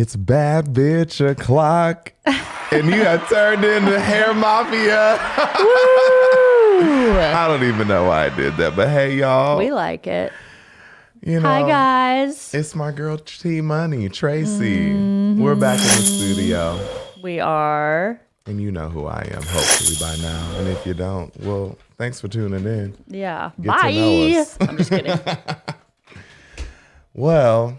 it's bad bitch o'clock. And you have turned into Hair Mafia. I don't even know why I did that. But hey, y'all. We like it. You know, hi, guys. It's my girl T Money, Tracy. We're back in the studio. We are. And you know who I am, hopefully, by now. And if you don't, well, thanks for tuning in. Yeah. Get Bye. to know us. I'm just kidding. Well,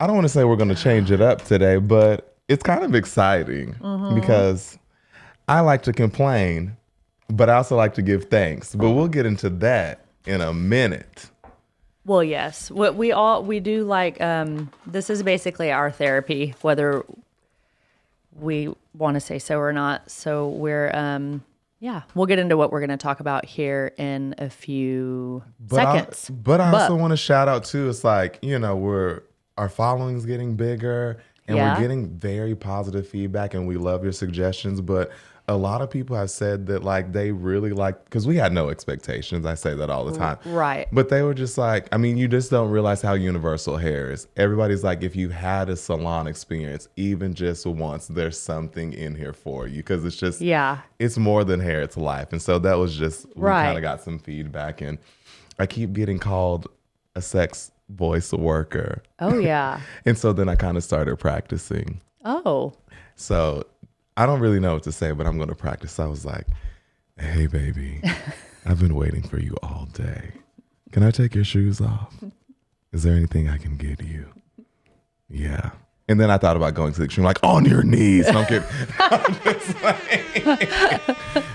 I don't want to say we're going to change it up today, but it's kind of exciting because I like to complain, but I also like to give thanks. But we'll get into that in a minute. Well, yes. What we do like, this is basically our therapy, whether we want to say so or not. So we're, we'll get into what we're going to talk about here in a few seconds. But I also want to shout out too. It's like, you know, our following's getting bigger and we're getting very positive feedback and we love your suggestions. But a lot of people have said that like they really like, because we had no expectations. I say that all the time. Right. But they were just like, I mean, you just don't realize how universal hair is. Everybody's like, if you had a salon experience, even just once, there's something in here for you. Because it's just, it's more than hair, it's life. And so that was just, we kind of got some feedback. And I keep getting called a sex voice worker. Oh, yeah. And so then I kind of started practicing. Oh. So I don't really know what to say, but I'm going to practice. I was like, hey, baby, I've been waiting for you all day. Can I take your shoes off? Is there anything I can get you? Yeah. And then I thought about going to the extreme, like, on your knees. Don't get, I'm just like,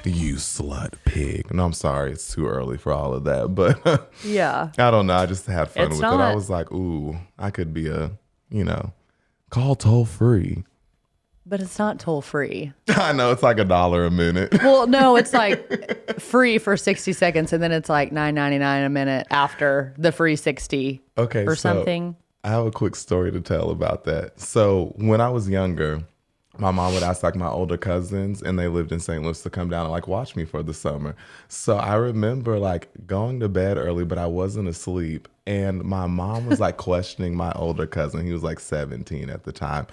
you slut pig. No, I'm sorry. It's too early for all of that. But I don't know. I just had fun with it. I was like, ooh, I could be call toll free. But it's not toll free. I know, it's like $1 a minute. Well, no, it's like free for 60 seconds and then it's like $9.99 a minute after the free 60 or something. I have a quick story to tell about that. So when I was younger, my mom would ask like my older cousins and they lived in St. Louis to come down and like watch me for the summer. So I remember like going to bed early, but I wasn't asleep. And my mom was like questioning my older cousin. He was like 17 at the time.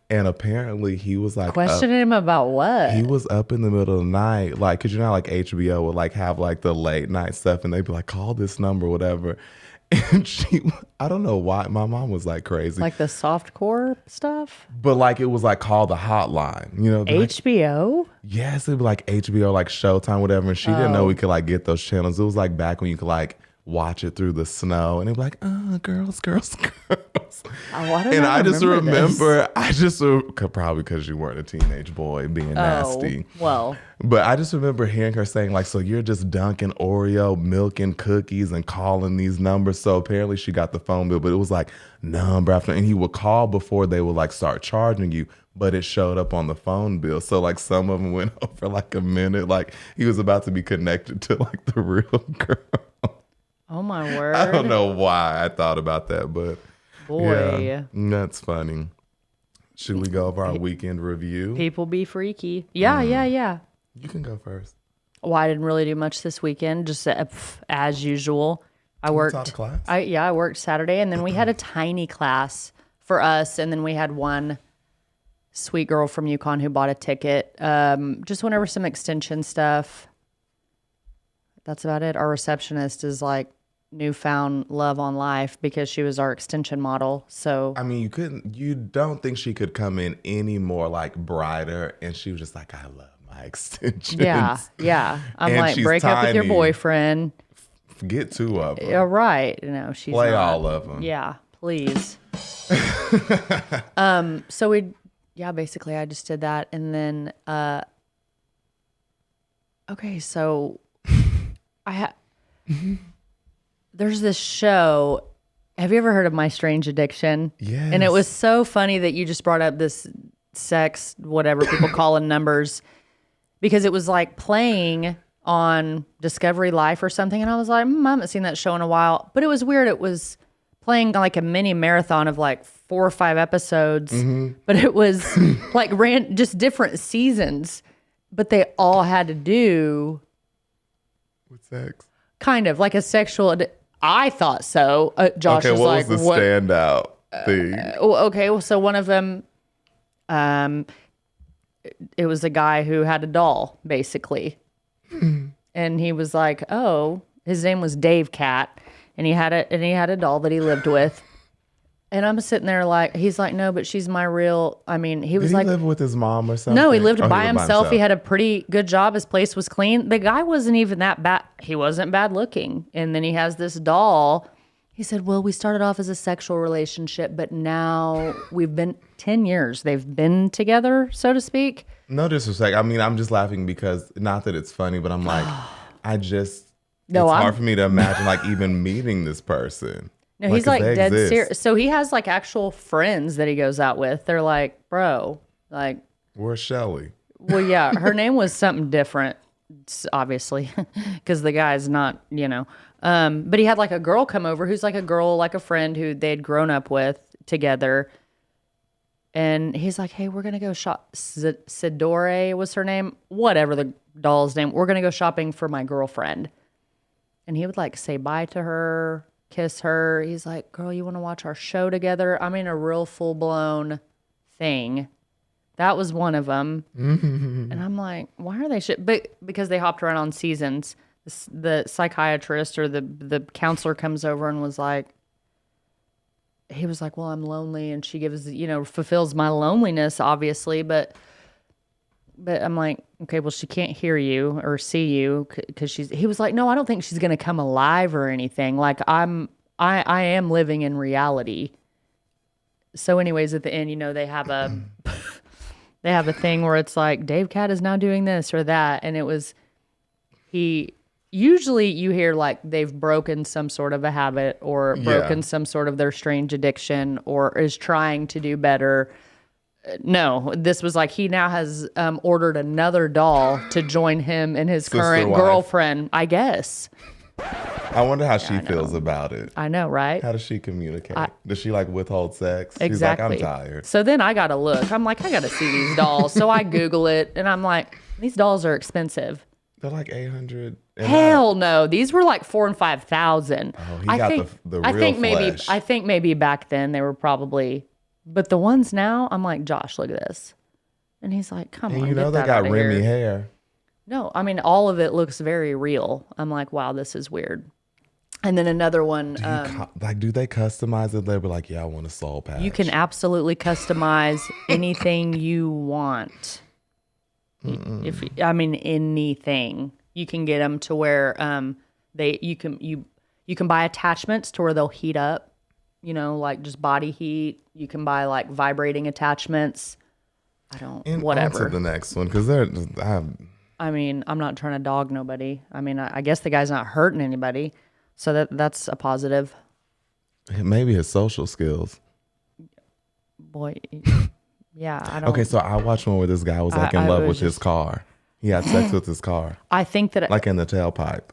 And apparently he was like questioning him about what? He was up in the middle of the night, like, cause you know how, like HBO would like have like the late night stuff, and they'd be like, call this number, whatever. And I don't know why, my mom was like crazy, like the softcore stuff. But like it was like call the hotline, you know? HBO. Like, yes, it'd be like HBO, like Showtime, whatever. And she didn't know we could like get those channels. It was like back when you could like watch it through the snow, and it'd be like, girls. And I just remember, probably because you weren't a teenage boy being nasty. Well, but I just remember hearing her saying like, so you're just dunking Oreo milk and cookies and calling these numbers. So apparently she got the phone bill, but it was like number after, and he would call before they would like start charging you, but it showed up on the phone bill. So like some of them went over like a minute, like he was about to be connected to like the real girl. Oh my word. I don't know why I thought about that, but boy, that's funny. Should we go over our weekend review? People be freaky. Yeah. You can go first. Well, I didn't really do much this weekend, just as usual. I worked. Taught a class? I worked Saturday, and then we had a tiny class for us, and then we had one sweet girl from UConn who bought a ticket. Just went over some extension stuff. That's about it. Our receptionist is like newfound love on life because she was our extension model. So I mean, you don't think she could come in any more like brighter, and she was just like, I love my extensions. Yeah. I'm like, break up with your boyfriend. Get 2 of them. Yeah, right. No, she's play not. all of them. Yeah, please. So basically I just did that, and then okay, so there's this show. Have you ever heard of My Strange Addiction? Yes. And it was so funny that you just brought up this sex, whatever people call in numbers, because it was like playing on Discovery Life or something. And I was like, I haven't seen that show in a while. But it was weird. It was playing like a mini marathon of like 4 or 5 episodes. But it was like just different seasons. But they all had to do with sex. Kind of like a sexual. I thought so. Josh was what like, was the standout? thing. Okay, well, so one of them, it was a guy who had a doll, basically. And he was like, oh, his name was Dave Cat, and he had a doll that he lived with. And I'm sitting there like, he's like, no, but she's my real, I mean, he was Did he like, live with his mom or something? no, he lived Oh, by himself. He had a pretty good job. His place was clean. The guy wasn't even that bad. He wasn't bad looking. And then he has this doll. He said, well, we started off as a sexual relationship, but now we've been 10 years. They've been together, so to speak. No disrespect. I mean, I'm just laughing because, not that it's funny, but I'm like, it's No, hard for me to imagine like even meeting this person. No, he's 'cause like they dead exist. serious. So he has like actual friends that he goes out with. They're like, bro, like, Where's Shelly? well, yeah, her name was something different, obviously, because the guy's not, but he had like a girl come over who's like a girl, like a friend who they'd grown up with together. And he's like, hey, we're going to go shop. Sidore was her name, whatever the doll's name. We're going to go shopping for my girlfriend. And he would like say bye to her, kiss her. He's like, girl, you want to watch our show together? I mean, a real full blown thing. That was one of them. And I'm like, why are they shit? But because they hopped around on seasons, the psychiatrist or the counselor comes over and was like, he was like, well, I'm lonely. And she gives, fulfills my loneliness, obviously. But I'm like, okay, well, she can't hear you or see you because he was like, no, I don't think she's going to come alive or anything. Like I am living in reality. So anyways, at the end, they have a, they have a thing where it's like, Dave Cat is now doing this or that. And it was, usually you hear like they've broken some sort of a habit or broken some sort of their strange addiction or is trying to do better. No, this was like he now has ordered another doll to join him and his current wife. girlfriend, I guess. I wonder how she feels about it. I know, right? How does she communicate? Does she like withhold sex? Exactly. She's like, I'm tired. So then I got to look. I'm like, I got to see these dolls. So I Google it and I'm like, these dolls are expensive. They're like 800. Hell no. These were like 4,000 and 5,000. Oh, he got the real flesh. I think maybe back then they were probably, but the ones now, I'm like, Josh, look at this. And he's like, come on. And get they that got outta Remy here. hair. No, I mean, all of it looks very real. I'm like, wow, this is weird. And then another one. Do they customize it? They were like, yeah, I want a soul patch. You can absolutely customize anything you want. Anything. You can get them to where you can buy attachments to where they'll heat up, like just body heat. You can buy like vibrating attachments. Whatever. On to the next one because I'm not trying to dog nobody. I mean, I guess the guy's not hurting anybody, so that's a positive. Maybe his social skills. Boy, yeah, I don't. Okay, so I watched one where this guy was like in love with his car. He had sex with his car. I think that like in the tailpipe.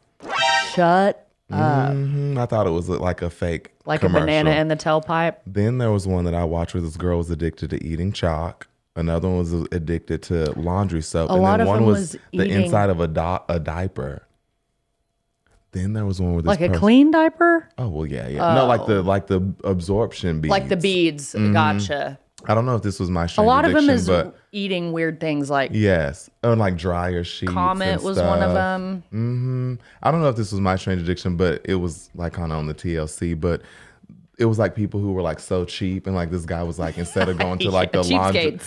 Shut up. I thought it was like a fake like commercial. a banana in the tailpipe. Then there was one that I watched where this girl was addicted to eating chalk. Another one was addicted to laundry soap. And then one was the inside of a diaper. Then there was one where this like a clean diaper. Oh well, yeah. No, like the absorption beads. Like the beads. Gotcha. I don't know if this was my strange a lot addiction, of them is but eating weird things like yes, and like dryer sheets. Comet was one of them. I don't know if this was my strange addiction, but it was like on the TLC. But it was like people who were like so cheap, and like this guy was like instead of going to like the laundry,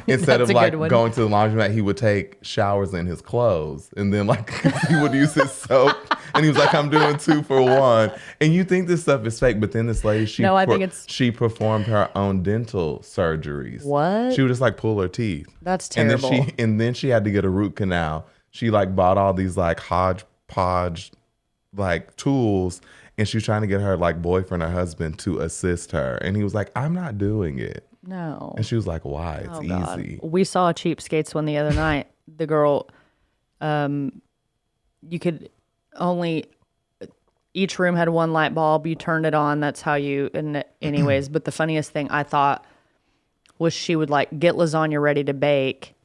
instead of like going to the laundromat, he would take showers in his clothes, and then like he would use his soap. And he was like, I'm doing 2 for 1. And you think this stuff is fake, but then this lady, she performed her own dental surgeries. What? She would just like pull her teeth. That's terrible. And then she had to get a root canal. She like bought all these like hodgepodge like tools, and she was trying to get her like boyfriend or husband to assist her. And he was like, I'm not doing it. No. And she was like, why? It's easy. We saw a Cheapskates one the other night. The girl, you could only, each room had one light bulb. You turned it on. That's how anyways. But the funniest thing I thought was she would like get lasagna ready to bake,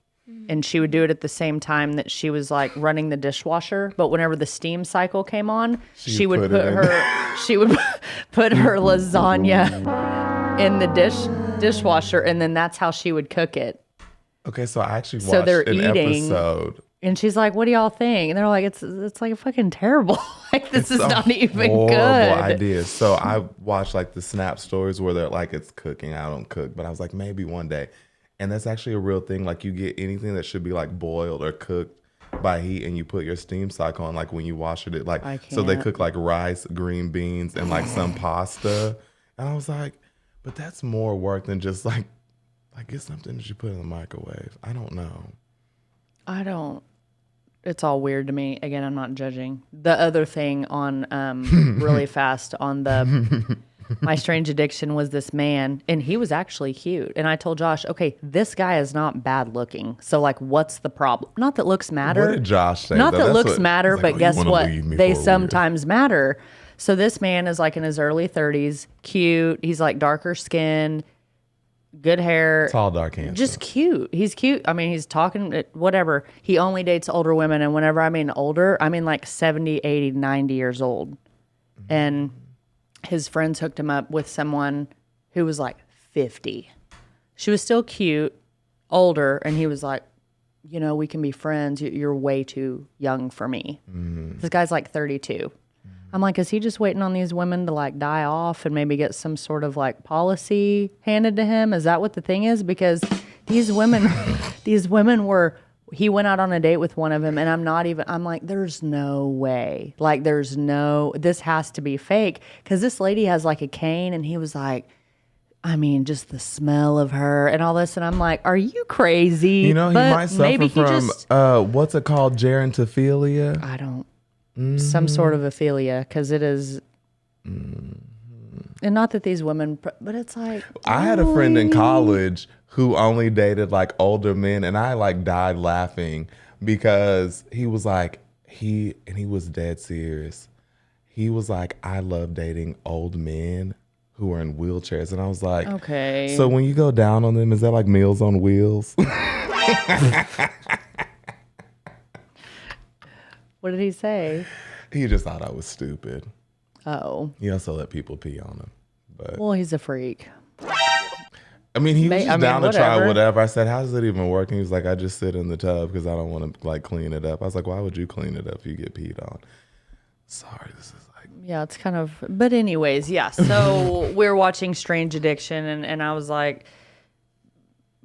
and she would do it at the same time that she was like running the dishwasher. But whenever the steam cycle came on, she would put her lasagna in the dishwasher, and then that's how she would cook it. Okay, so I actually So watched they're an eating. episode. And she's like, "What do y'all think?" And they're like, "It's like fucking terrible. Like this is It's a not even horrible good." idea. So I watched like the Snap stories where they're like, it's cooking. I don't cook, but I was like, maybe one day. And that's actually a real thing. Like you get anything that should be like boiled or cooked by heat, and you put your steam cycle on. Like when you wash it, like so they can't. cook like rice, green beans, and like some pasta. And I was like, but that's more work than just like get something that you put in the microwave. I don't know. I don't. It's all weird to me. Again, I'm not judging. The other thing on really fast on the My Strange Addiction was this man, and he was actually cute. And I told Josh, okay, this guy is not bad looking. So like, what's the problem? Not that looks matter. What did Josh say? Not though? that That's looks what- matter, he's like, but "Oh, you guess wanna what? leave me They for a sometimes matter. So this man is like in his early 30s, cute. He's like darker skin, good hair. Tall, dark, handsome. Just cute. He's cute. I mean, he's talking, whatever. He only dates older women. And whenever I mean older, I mean like 70, 80, 90 years old. And his friends hooked him up with someone who was like 50. She was still cute, older. And he was like, you know, we can be friends. You're way too young for me. This guy's like 32. I'm like, is he just waiting on these women to like die off and maybe get some sort of like policy handed to him? Is that what the thing is? Because these women, he went out on a date with one of them, and I'm like, there's no way. Like, this has to be fake. Because this lady has like a cane, and he was like, I mean, just the smell of her and all this. And I'm like, are you crazy? You know, he But might suffer maybe he from just, what's it called, gerontophilia? I don't, some sort of aphilia, because it is, and not that these women, but it's like, I had a friend in college who only dated like older men, and I like died laughing because he was like, he was dead serious. He was like, I love dating old men who are in wheelchairs. And I was like, okay. So when you go down on them, is that like Meals on Wheels? What did he say? He just thought I was stupid. Oh, He also let people pee on him. But well, he's a freak. I mean, he was just down to try whatever. whatever. I said, how does it even work? And he was like, I just sit in the tub because I don't want to like clean it up. I was like, why would you clean it up if you get peed on? Sorry, this is like. Yeah, it's kind of, but anyways, yeah. So we're watching Strange Addiction, and I was like,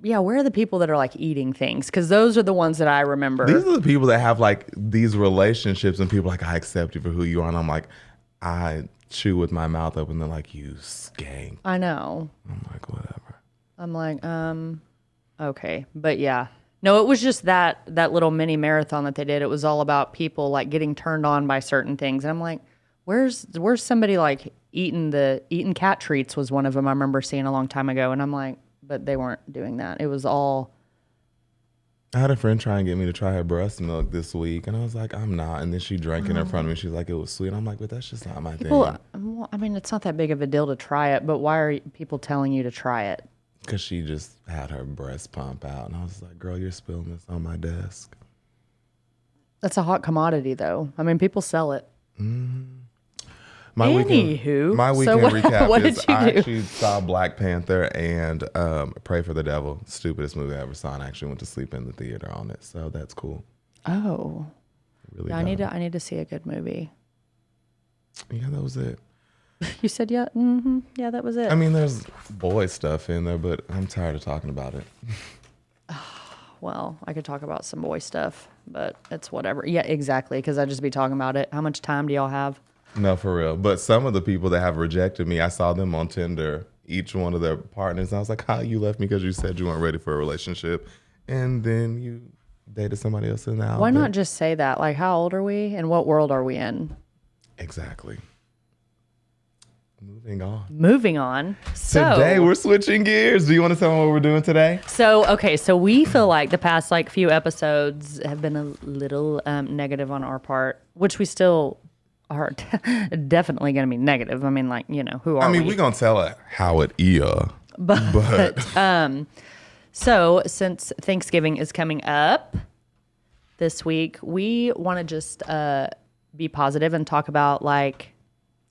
yeah, where are the people that are like eating things? Because those are the ones that I remember. These are the people that have like these relationships, and people are like, I accept you for who you are. And I'm like, I chew with my mouth open. They're like, you skank. I know. I'm like, whatever. I'm like, okay. But yeah. No, it was just that little mini marathon that they did. It was all about people like getting turned on by certain things. And I'm like, where's somebody like eating cat treats was one of them I remember seeing a long time ago. And I'm like, but they weren't doing that. It was all. I had a friend try and get me to try her breast milk this week, and I was like, I'm not. And then she drank it in front of me. She's like, it was sweet. I'm like, but that's just not my thing. Well, I mean, it's not that big of a deal to try it, but why are people telling you to try it? Because she just had her breast pump out, and I was like, girl, you're spilling this on my desk. That's a hot commodity, though. I mean, people sell it. My Anywho, my so weekend what- recap what is did you I do? actually saw Black Panther and Pray for the Devil. Stupidest movie I ever saw, and I actually went to sleep in the theater on it. So that's cool. Oh, Really yeah, dumb. I need to see a good movie. Yeah, that was it. You said yeah. Mm-hmm. Yeah, that was it. I mean, there's boy stuff in there, but I'm tired of talking about it. Well, I could talk about some boy stuff, but it's whatever. Yeah, exactly. Because I'd just be talking about it. How much time do y'all have? No, for real. But some of the people that have rejected me, I saw them on Tinder, each one of their partners. And I was like, how you left me because you said you weren't ready for a relationship. And then you dated somebody else in the outfit. Why not just say that? Like, how old are we and what world are we in? Exactly. Moving on. Moving on. So, Today we're switching gears. Do you want to tell me what we're doing today? So we feel like the past like few episodes have been a little negative on our part, which we still are definitely going to be negative. I mean, like, you know, who are we? I mean, we're going to tell it how it is. But So since Thanksgiving is coming up this week, we want to just be positive and talk about like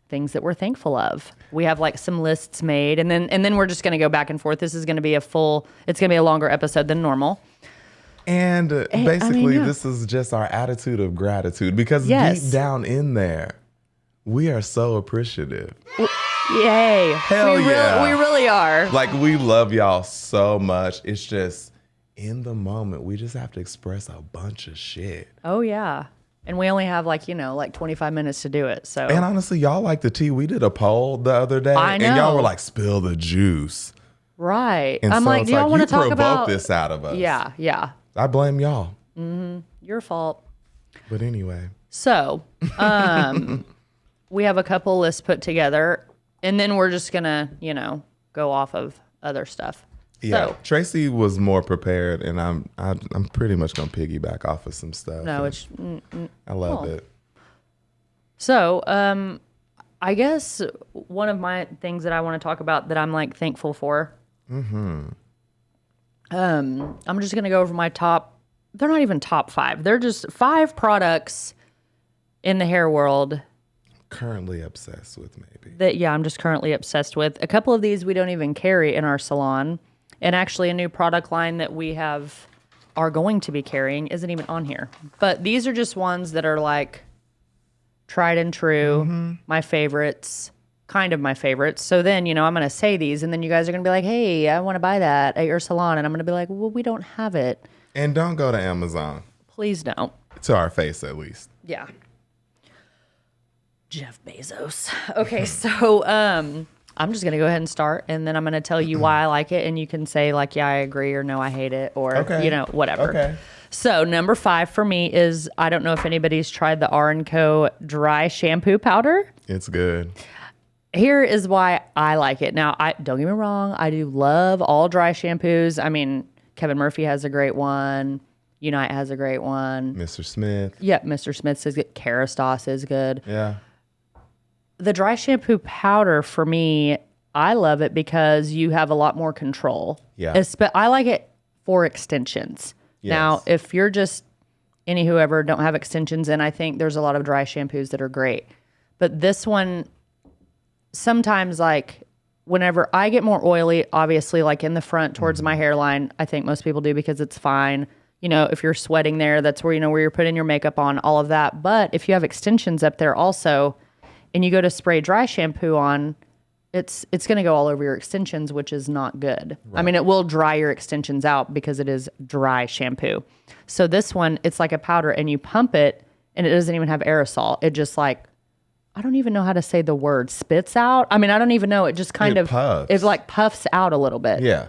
things that we're thankful of. We have like some lists made, and then we're just going to go back and forth. This is going to be it's going to be a longer episode than normal. And basically, this is just our attitude of gratitude because deep down in there, we are so appreciative. Yay. Hell yeah. We really are. Like, we love y'all so much. It's just, in the moment, we just have to express a bunch of shit. Oh, yeah. And we only have like 25 minutes to do it. So. And honestly, y'all like the tea. We did a poll the other day. I know. And y'all were like, spill the juice. Right. And I'm so like, it's do y'all want to talk about this out of us? Yeah, yeah. I blame y'all. Mm-hmm. Your fault. But anyway. So, we have a couple lists put together, and then we're just gonna, go off of other stuff. Yeah, so, Tracy was more prepared, and I'm pretty much gonna piggyback off of some stuff. No, it's I love it. So, I guess one of my things that I want to talk about that I'm like thankful for. Mm-hmm. I'm just gonna go over my top. They're not even top 5. They're just 5 products in the hair world. Currently obsessed with, maybe. That I'm just currently obsessed with. A couple of these we don't even carry in our salon. And actually, a new product line that we are going to be carrying isn't even on here. But these are just ones that are like tried and true, my favorites, kind of my favorites. So then, I'm going to say these, and then you guys are going to be like, hey, I want to buy that at your salon. And I'm going to be like, well, we don't have it. And don't go to Amazon. Please don't. To our face, at least. Yeah. Jeff Bezos. Okay, so I'm just going to go ahead and start, and then I'm going to tell you why I like it, and you can say, like, yeah, I agree, or no, I hate it, or, whatever. Okay. So number 5 for me is, I don't know if anybody's tried the R&Co dry shampoo powder. It's good. Here is why I like it. Now, don't get me wrong, I do love all dry shampoos. I mean, Kevin Murphy has a great one. Unite has a great one. Mr. Smith. Yep, Mr. Smith's is good. Kerastase is good. Yeah. The dry shampoo powder, for me, I love it because you have a lot more control. Yeah. I like it for extensions. Yes. Now, if you're just whoever don't have extensions in, I think there's a lot of dry shampoos that are great. But this one, sometimes like whenever I get more oily, obviously like in the front towards my hairline, I think most people do because it's fine. If you're sweating there, that's where, where you're putting your makeup on, all of that. But if you have extensions up there also, and you go to spray dry shampoo on, it's going to go all over your extensions, which is not good. Right. I mean, it will dry your extensions out because it is dry shampoo. So this one, it's like a powder, and you pump it, and it doesn't even have aerosol. It just I don't even know how to say the word, spits out. I mean, I don't even know. It just puffs. It like puffs out a little bit. Yeah.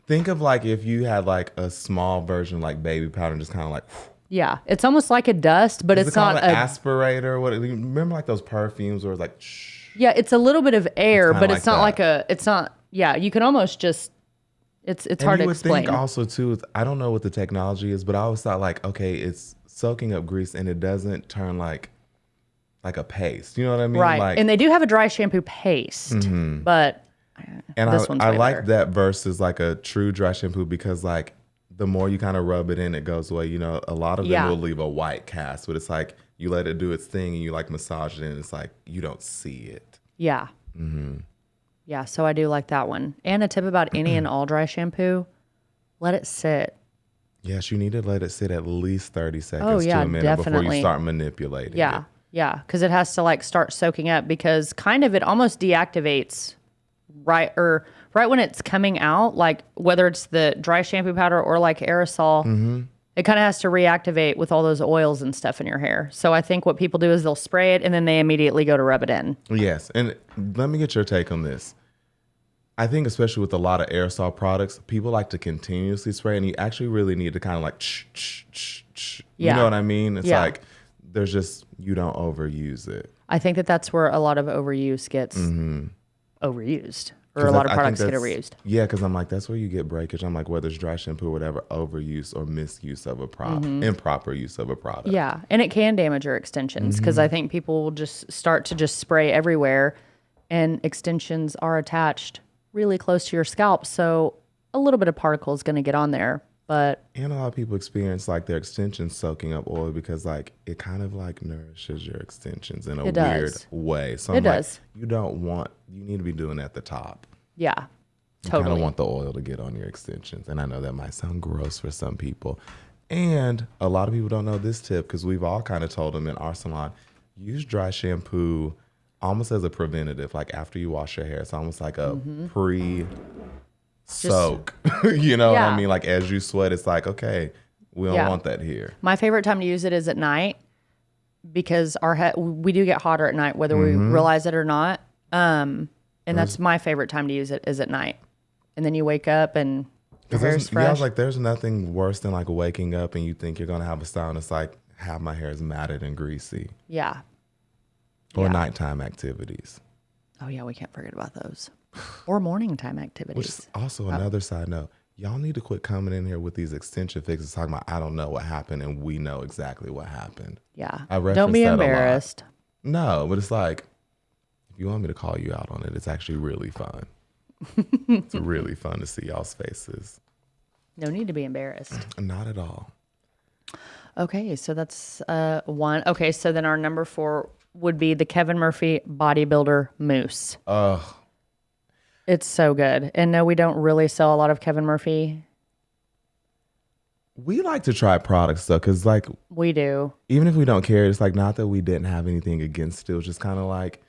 Think of like if you had like a small version like baby powder and just kind of like... Yeah, it's almost like a dust, but it's not an aspirator. What? Remember like those perfumes where it's like... Shh. Yeah, it's a little bit of air, but it's not like like it's not... Yeah, you can almost just... It's hard to explain. Think also too, I don't know what the technology is, but I always thought like, okay, it's soaking up grease and it doesn't turn like a paste. You know what I mean? Right, like, and they do have a dry shampoo paste, but this one's I way like better. that versus like a true dry shampoo because like the more you kind of rub it in, it goes away. A lot of them will leave a white cast, but it's like you let it do its thing and you like massage it in. It's like you don't see it. Yeah. Mm-hmm. Yeah, so I do like that one. And a tip about any and all dry shampoo, let it sit. Yes, you need to let it sit at least 30 seconds to a minute before you start manipulating it. Yeah, because it has to like start soaking up because kind of it almost deactivates right when it's coming out, like whether it's the dry shampoo powder or like aerosol, it kind of has to reactivate with all those oils and stuff in your hair. So I think what people do is they'll spray it and then they immediately go to rub it in. Yes, and let me get your take on this. I think especially with a lot of aerosol products, people like to continuously spray, and you actually really need to kind of like, you know what I mean? It's like there's just, you don't overuse it. I think that's where a lot of overuse gets overused. Or a lot of products get overused. Yeah, because I'm like, that's where you get breakage. I'm like, whether it's dry shampoo or whatever, overuse or misuse of a product, improper use of a product. Yeah, and it can damage your extensions because I think people will just start to just spray everywhere, and extensions are attached really close to your scalp, so a little bit of particle is going to get on there. But And a lot of people experience like their extensions soaking up oil because like it kind of like nourishes your extensions in a It weird does. way. So It I'm like, does. you need to be doing it at the top. yeah, You kind of totally. want the oil to get on your extensions. And I know that might sound gross for some people. And a lot of people don't know this tip because we've all kind of told them in our salon, use dry shampoo almost as a preventative. Like after you wash your hair, it's almost like a pre-soak. You know what I Yeah. mean? Like as you sweat, it's like, okay, we don't Yeah. want that here. My favorite time to use it is at night because we do get hotter at night, whether we realize it or not. And that's my favorite time to use it is at night. And then you wake up and your hair is Yeah, I fresh. was like, there's nothing worse than like waking up and you think you're going to have a style and it's like, half my hair is matted and greasy. Yeah. Or Yeah. nighttime activities. Oh, yeah, we can't forget about those. Or morning time Which activities. is also another side note. Y'all need to quit coming in here with these extension fixes talking about, I don't know what happened, and we know exactly what happened. Yeah. I reference Don't be that a lot. embarrassed. No, but it's like, if you want me to call you out on it, it's actually really fun. It's really fun to see y'all's faces. No need to be embarrassed. Not at all. Okay, so that's one. Okay, so then our number 4 would be the Kevin Murphy Bodybuilder Mousse. Ugh. It's so good. And no, we don't really sell a lot of Kevin Murphy. We like to try products though, because like, We do. even if we don't care, it's like not that we didn't have anything against it. It was just kind of like,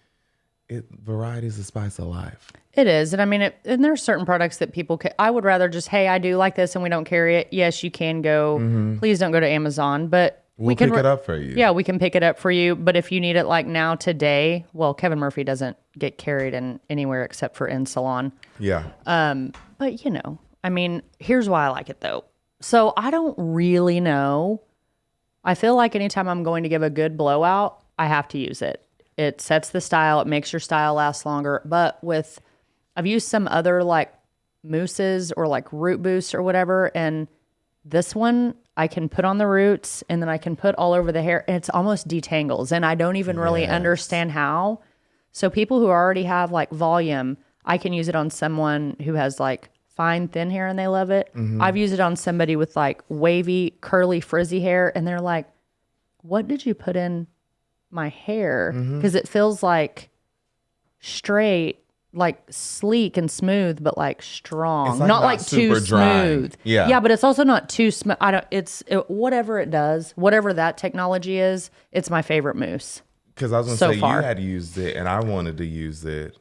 variety is the spice of life. It is. And I mean, and there's certain products that people I would rather just, hey, I do like this and we don't carry it. Yes, you can go. Please don't go to Amazon, but We'll we can pick it up for you. Yeah, we can pick it up for you. But if you need it like now, today, well, Kevin Murphy doesn't get carried in anywhere except for in salon. Yeah. But you know, I mean, here's why I like it though. So I don't really know. I feel like anytime I'm going to give a good blowout, I have to use it. It sets the style. It makes your style last longer. But I've used some other like mousses or like root boosts or whatever. And this one I can put on the roots and then I can put all over the hair and it's almost detangles. And I don't even really understand how. So people who already have like volume, I can use it on someone who has like fine, thin hair and they love it. I've used it on somebody with like wavy, curly, frizzy hair. And they're like, what did you put in my hair? Because it feels like straight, like sleek and smooth, but like strong. It's like not not like too super dry. smooth. Yeah. Yeah, but it's also not too smooth. Whatever it does, whatever that technology is, it's my favorite mousse. Because I was going to So say, far. you had used it and I wanted to use it.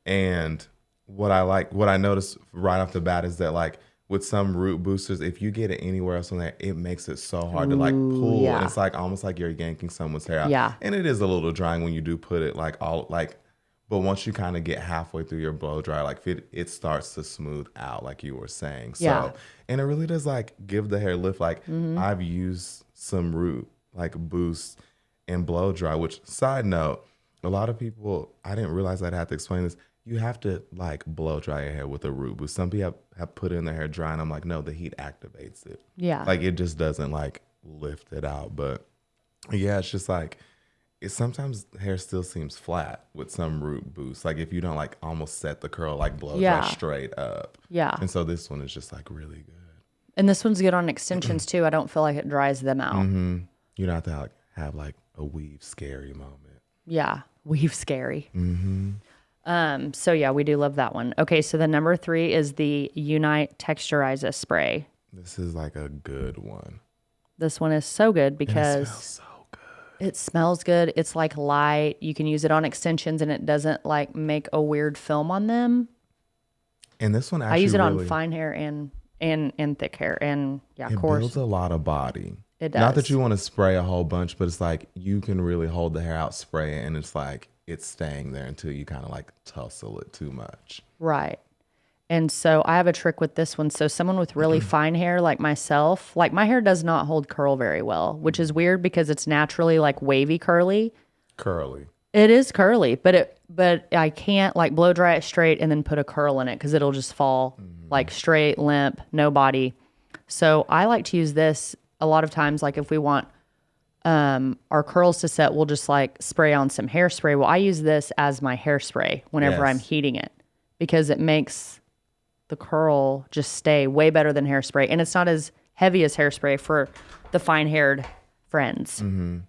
And what I noticed right off the bat is that like with some root boosters, if you get it anywhere else on there, it makes it so hard to like pull. yeah. And it's like almost like you're yanking someone's hair out. Yeah. And it is a little drying when you do put it like but once you kind of get halfway through your blow dry, like it starts to smooth out, like you were saying. So, Yeah. and it really does like give the hair lift. Like I've used some root like boosts and blow dry, which side note, a lot of people, I didn't realize I'd have to explain this. You have to like blow dry your hair with a root boost. Some people have put it in their hair dry and I'm like, no, the heat activates it. Yeah. Like it just doesn't like lift it out. But yeah, it's just like, sometimes hair still seems flat with some root boost. Like if you don't like almost set the curl, like blow Yeah. dry straight up. Yeah. And so this one is just like really good. And this one's good on extensions too. I don't feel like it dries them out. You don't have to have like a weave scary moment. Yeah. Weave scary. So yeah, we do love that one. Okay, so the number 3 is the Unite Texturizer Spray. This is like a good one. This one is so good It because smells so good. it smells good. It's like light. You can use it on extensions and it doesn't like make a weird film on them. And this one actually I use it really, on fine hair and thick hair. And yeah, it of course. builds a lot of body. It Not does. that you want to spray a whole bunch, but it's like you can really hold the hair out, spray it, and it's like it's staying there until you kind of like tussle it too much. Right. And so I have a trick with this one. So someone with really fine hair like myself, like my hair does not hold curl very well, which is weird because it's naturally like wavy curly. Curly. It is curly, but I can't like blow dry it straight and then put a curl in it because it'll just fall like straight, limp, no body. So I like to use this a lot of times. Like if we want our curls to set, we'll just like spray on some hairspray. Well, I use this as my hairspray whenever Yes. I'm heating it because it makes the curl just stay way better than hairspray. And it's not as heaviest hairspray for the fine-haired friends. And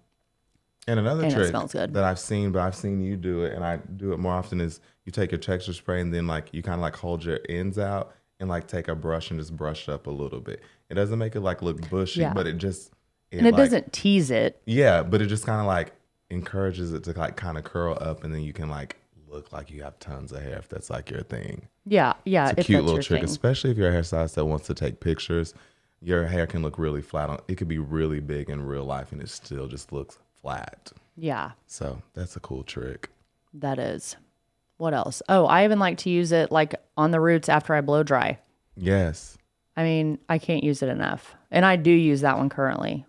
another And it trick smells good. that I've seen, but I've seen you do it, and I do it more often, is you take your texture spray and then like you kind of like hold your ends out and like take a brush and just brush it up a little bit. It doesn't make it like look bushy, Yeah. but it just And it like, doesn't tease it. Yeah, but it just kind of like encourages it to like kind of curl up, and then you can like look like you have tons of hair if that's like your thing. Yeah, yeah. It's a if cute that's little your trick, thing. especially if you're a hairstylist that wants to take pictures. Your hair can look really flat on. It could be really big in real life, and it still just looks flat. Yeah, So that's a cool trick. that is. What else? Oh, I even like to use it like on the roots after I blow dry. Yes. I mean, I can't use it enough. And I do use that one currently.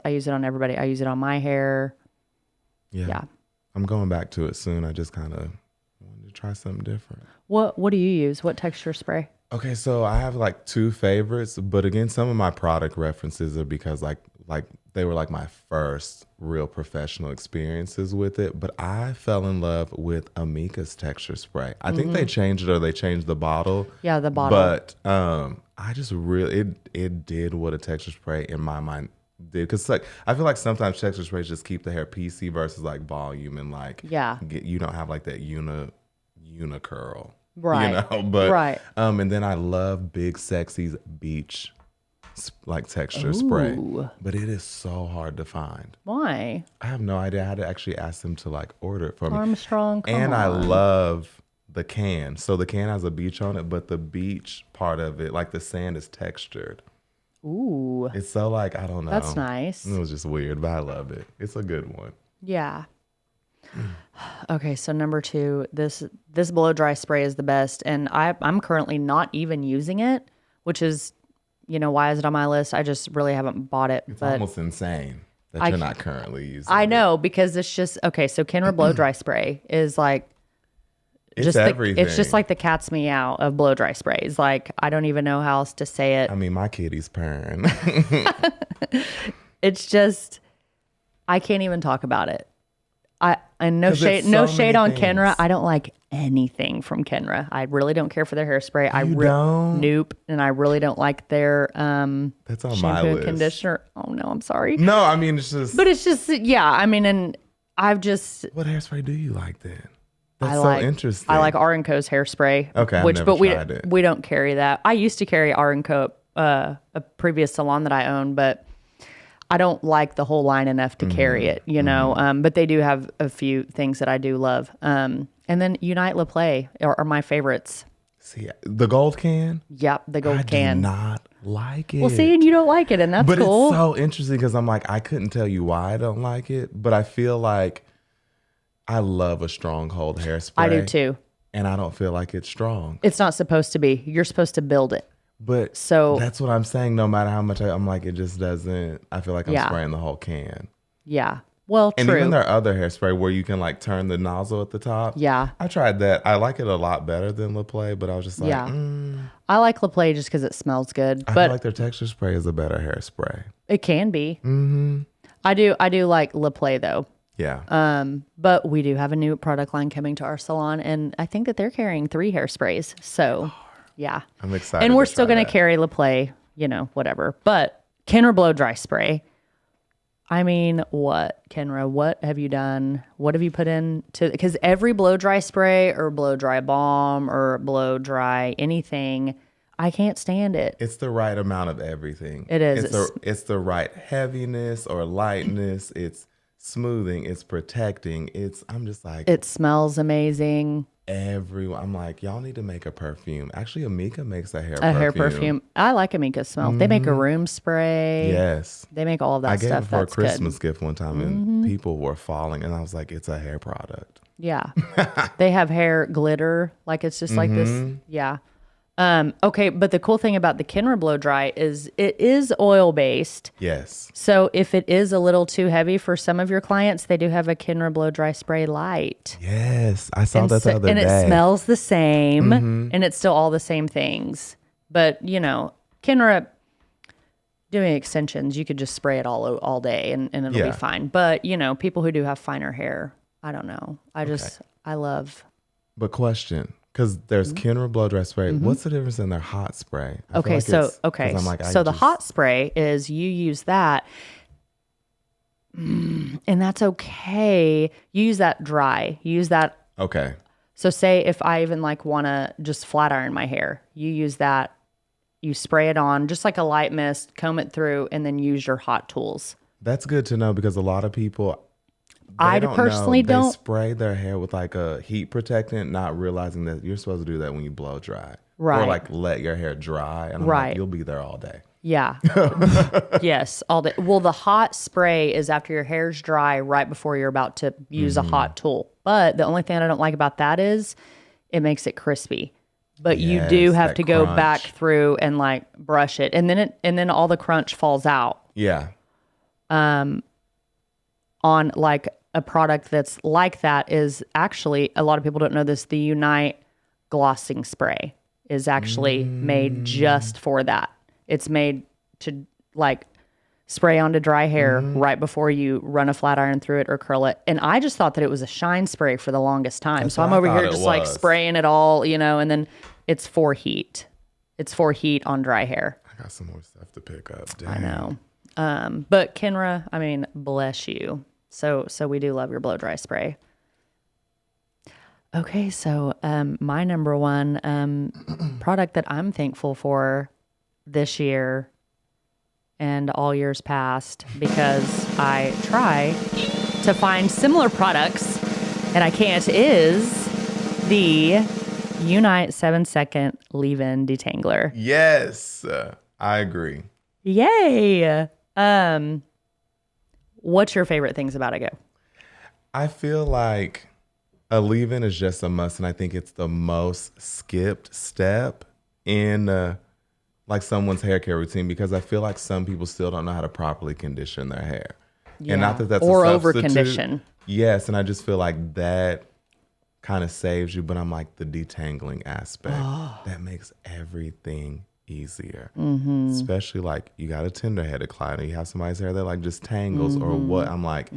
I use it on everybody. I use it on my hair. Yeah. I'm going back to it soon. I just kind of wanted to try something different. What do you use? What texture spray? Okay, so I have like two favorites, but again, some of my product references are because like they were like my first real professional experiences with it. But I fell in love with Amika's texture spray. I think they changed it, or they changed the bottle. Yeah, the bottle. But I just really it did what a texture spray in my mind did, because like I feel like sometimes texture sprays just keep the hair piecey versus like volume, and like you don't have like that uni curl. Right. You know, but right. And then I love Big Sexy's beach like texture spray, but it is so hard to find. Why? I have no idea. I had to actually ask them to like order it for me. Armstrong, come And on. I love the can. So the can has a beach on it, but the beach part of it, like the sand, is textured. Ooh, It's so like, I don't know. that's nice. It was just weird, but I love it. It's a good one. Yeah. Okay, so number 2, this blow dry spray is the best, and I'm currently not even using it, which is, why is it on my list? I just really haven't bought it. It's but almost insane that you're not currently using I it. know, because it's just okay. So Kenra blow dry spray is like It's just everything. it's just like the cat's meow of blow dry sprays. Like I don't even know how else to say it. I mean, my kitty's purring. It's just I can't even talk about it. And no 'Cause shade, it's no so shade many on Kenra. things. I don't like anything from Kenra. I really don't care for their hairspray. don't? Nope. And I really don't like their That's on my shampoo and list. conditioner. Oh no, I'm sorry. No, I mean, it's just. But it's just I mean, and I've just What hairspray do you like then? That's I like so interesting. I like R&Co's hairspray. Okay, I've which never but tried it. we don't carry that. I used to carry R&Co, a previous salon that I owned, but I don't like the whole line enough to carry it, but they do have a few things that I do love. And then Unite La Play are my favorites. See, the gold can? Yep, the gold I can. do not like it. Well, see, and you don't like it, and that's But cool. it's so interesting because I'm like, I couldn't tell you why I don't like it, but I feel like I love a stronghold hairspray. I do too. And I don't feel like it's strong. It's not supposed to be. You're supposed to build it. But So- that's what I'm saying. No matter how much I'm like, it just doesn't. I feel like I'm Yeah. spraying the whole can. Yeah. Well, And true. even their other hairspray where you can like turn the nozzle at the top. Yeah. I tried that. I like it a lot better than La Play, but I was just like, Yeah. I like La Play just because it smells good, I but feel like their texture spray is a better hairspray. it can be. Mm-hmm. I do like La Play though. Yeah. But we do have a new product line coming to our salon, and I think that they're carrying 3 hairsprays. So, yeah. I'm excited. And we're to still try going to that. carry La Play, whatever. But Kenra blow dry spray. I mean, what, Kenra? What have you done? What have you put in to? Because every blow dry spray or blow dry balm or blow dry anything, I can't stand it. It's the right amount of everything. It is. It's the right heaviness or lightness. It's smoothing. It's protecting. I'm just like, It smells amazing. everyone. I'm like, y'all need to make a perfume. Actually, Amika makes a hair A perfume. hair perfume. I like Amika's smell. They make a room spray. Yes. They make all of that I gave stuff. it for a That's Christmas good. gift one time, and people were falling, and I was like, it's a hair product. Yeah. They have hair glitter. Like it's just like this. Yeah. Okay, but the cool thing about the Kenra blow dry is it is oil based. Yes. So if it is a little too heavy for some of your clients, they do have a Kenra blow dry spray light. Yes. I saw that the other and day. it smells the same, and it's still all the same things. But Kenra doing extensions, you could just spray it all day, and it'll Yeah. be fine. But people who do have finer hair, I don't know. I love. But question, Because there's Kenra blow dry spray. What's the difference in their hot spray? I feel Okay, like so it's- 'cause I'm like, so the hot spray is you use that, and that's okay. You use that dry. You use that. Okay. So say if I even like want to just flat iron my hair, you use that. You spray it on just like a light mist, comb it through, and then use your hot tools. That's good to know because a lot of people, I personally They don't. spray their hair with like a heat protectant, not realizing that you're supposed to do that when you blow dry. Right. Or like let your hair dry. And I'm Right. like, you'll be there all day. Yeah. Yes. All day. Well, the hot spray is after your hair's dry, right before you're about to use a hot tool. But the only thing I don't like about that is it makes it crispy. But you do Yes, have that to go crunch. back through and like brush it, and then all the crunch falls out Yeah. on like a product that's like that is actually, a lot of people don't know this, the Unite glossing spray is actually made just for that. It's made to like spray onto dry hair right before you run a flat iron through it or curl it. And I just thought that it was a shine spray for the longest time. That's So I'm what I over thought here it just like was. spraying it all, and then it's for heat. It's for heat on dry hair. I got some more stuff to pick up. Dang. I know. But Kenra, I mean, bless you. So we do love your blow dry spray. Okay, so my number one product that I'm thankful for this year and all years past, because I try to find similar products and I can't, is the Unite 7-second leave-in detangler. Yes. I agree. Yay! What's your favorite things about it? Go. I feel like a leave-in is just a must, and I think it's the most skipped step in like someone's hair care routine because I feel like some people still don't know how to properly condition their hair. Yeah. And not that that's or a over substitute. condition. Yes, and I just feel like that kind of saves you, but I'm like the detangling aspect. That makes everything easier. Especially like you got a tender-headed client or you have somebody's hair that like just tangles or what. I'm like,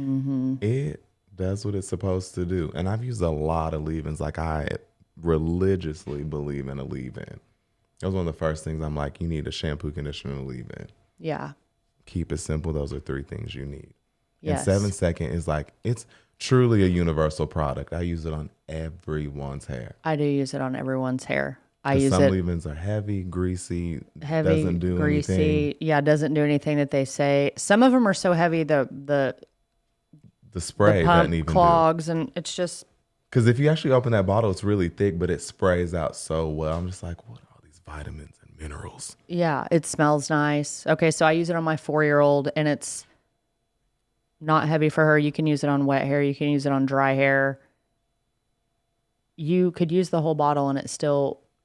it does what it's supposed to do. And I've used a lot of leave-ins. Like I religiously believe in a leave-in. That was one of the first things I'm like, you need a shampoo, conditioner, and a leave-in. Yeah. Keep it simple. Those are 3 things you need. Yes. And 7-second is like, it's truly a universal product. I use it on everyone's hair. I do use it on everyone's hair. I 'Cause use some it leave-ins are heavy, greasy, heavy, doesn't do greasy. anything. Yeah, doesn't do anything that they say. Some of them are so heavy the The spray pump doesn't even clogs, and it's just Because if you actually open that bottle, it's really thick, but it sprays out so well. I'm just like, what are all these vitamins and minerals? yeah, it smells nice. Okay, so I use it on my 4-year-old, and it's not heavy for her. You can use it on wet hair. You can use it on dry hair. You could use the whole bottle, and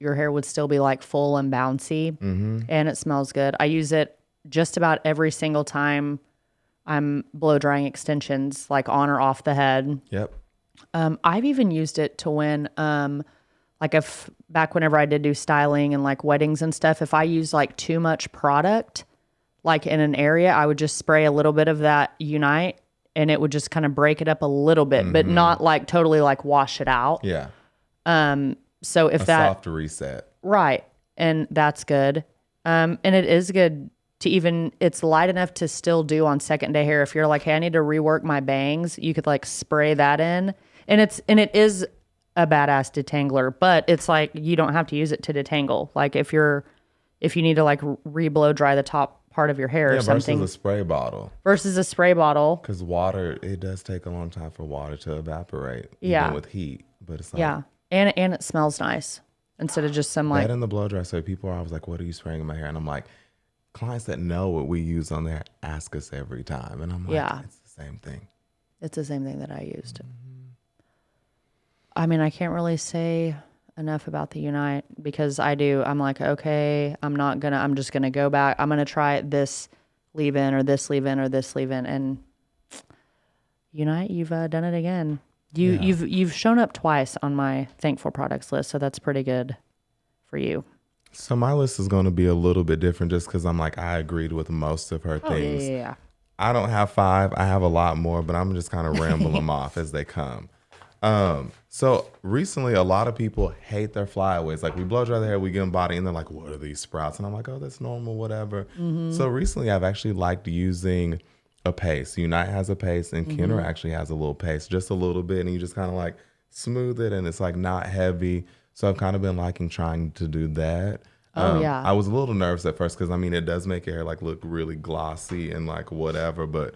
your hair would still be like full and bouncy, and it smells good. I use it just about every single time I'm blow drying extensions, like on or off the head. Yep. I've even used it to when, like if back whenever I did do styling and like weddings and stuff, if I use like too much product, like in an area, I would just spray a little bit of that Unite and it would just kind of break it up a little bit, but not like totally like wash it out. Yeah. So if A that, soft reset. right. And that's good. And it is good to even, it's light enough to still do on second day hair. If you're like, hey, I need to rework my bangs, you could like spray that in. And it is a badass detangler, but it's like, you don't have to use it to detangle. Like if you need to like re-blow dry the top part of your hair or something. Versus a spray bottle. Versus a spray bottle. Because water, it does take a long time for water to evaporate. Yeah. Even with heat. But it's like, Yeah. And it smells nice instead of just some like, that in the blow dry. So people are always like, what are you spraying in my hair? And I'm like, clients that know what we use on there ask us every time. And I'm like, Yeah. it's the same thing. it's the same thing that I used. I mean, I can't really say enough about the Unite because I'm like, okay, I'm just going to go back. I'm going to try this leave-in or this leave-in or this leave-in. And Unite, you've done it again. You've shown up twice on my thankful products list. So that's pretty good for you. So my list is going to be a little bit different just because I'm like, I agreed with most of her things. Yeah. I don't have 5. I have a lot more, but I'm just kind of rambling them off as they come. So recently, a lot of people hate their flyaways. Like we blow dry their hair, we give them body, and they're like, "What are these sprouts?" And I'm like, "Oh, that's normal, whatever." So recently, I've actually liked using a paste. Unite has a paste, and Kenner actually has a little paste, just a little bit, and you just kind of like smooth it, and it's like not heavy. So I've kind of been liking trying to do that. Oh, yeah. I was a little nervous at first because I mean it does make your hair like look really glossy and like whatever, but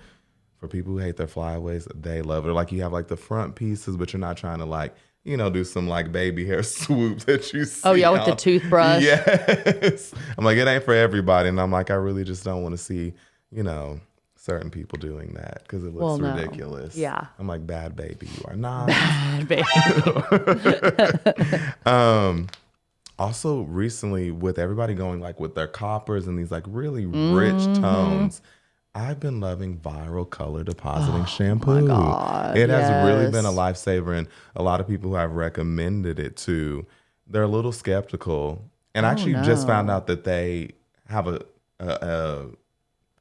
for people who hate their flyaways, they love it. Like you have like the front pieces, but you're not trying to like, do some like baby hair swoop that you see. Oh, yeah, with the toothbrush. Yes. I'm like, it ain't for everybody. And I'm like, I really just don't want to see, certain people doing that because it looks ridiculous. Yeah. I'm like, bad baby, you are not. Bad baby. Also, recently, with everybody going like with their coppers and these like really rich tones, I've been loving viral color depositing shampoo. my God, it has really been a yes. lifesaver, and a lot of people who I've recommended it to, they're a little skeptical. And I actually just found out that they have a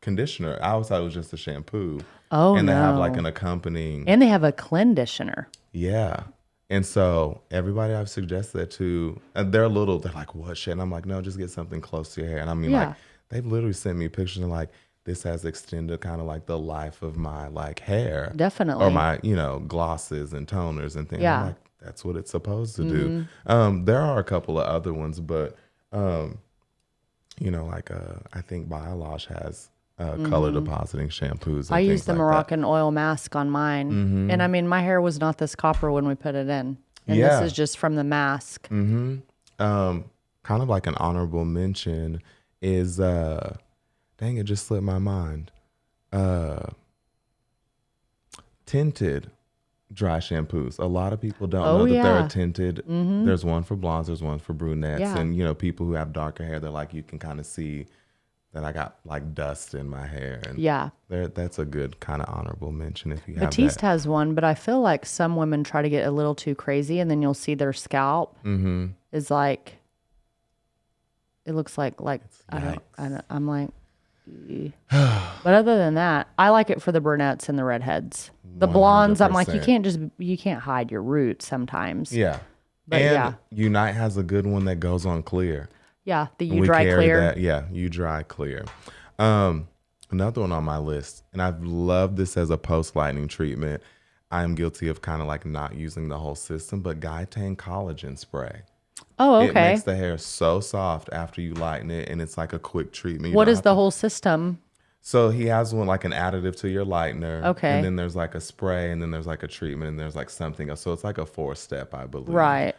conditioner. I always thought it was just a shampoo. Oh, and they have no. like an accompanying. And they have a conditioner. Yeah. And so everybody I've suggested that to, they're like, what shit? And I'm like, no, just get something close to your hair. And I mean, Yeah. like, they've literally sent me pictures and like, this has extended kind of like the life of my like hair. Definitely. Or my, glosses and toners and things. Yeah. I'm like, that's what it's supposed to do. There are a couple of other ones, but, I think Biolage has color depositing shampoos. And I things used the like Moroccan oil mask on mine. And I mean, my hair was not this copper when we put it in. And Yeah. this is just from the mask. Kind of like an honorable mention is, dang, it just slipped my mind. Tinted dry shampoos. A lot of people don't know that they're yeah. tinted. There's one for blondes, there's one for brunettes. Yeah. And, people who have darker hair, they're like, you can kind of see that I got like dust in my hair. And Yeah. that's a good kind of honorable mention if you have Batiste that. has one, but I feel like some women try to get a little too crazy, and then you'll see their scalp is like, it looks like I'm like, "Eh." But other than that, I like it for the brunettes and the redheads. The blondes, I'm like, 100%. you can't hide your roots sometimes. Yeah. But and yeah. Unite has a good one that goes on clear. Yeah, the We You Dry carry Clear. that. Yeah, You Dry Clear. Another one on my list, and I've loved this as a post-lightening treatment. I'm guilty of kind of like not using the whole system, but Guytane collagen spray. Oh, It okay. makes the hair so soft after you lighten it, and it's like a quick treatment. You What don't is have the to- whole system? So he has one like an additive to your lightener. Okay. And then there's like a spray, and then there's like a treatment, and there's like something else. So it's like a 4-step, I believe. Right.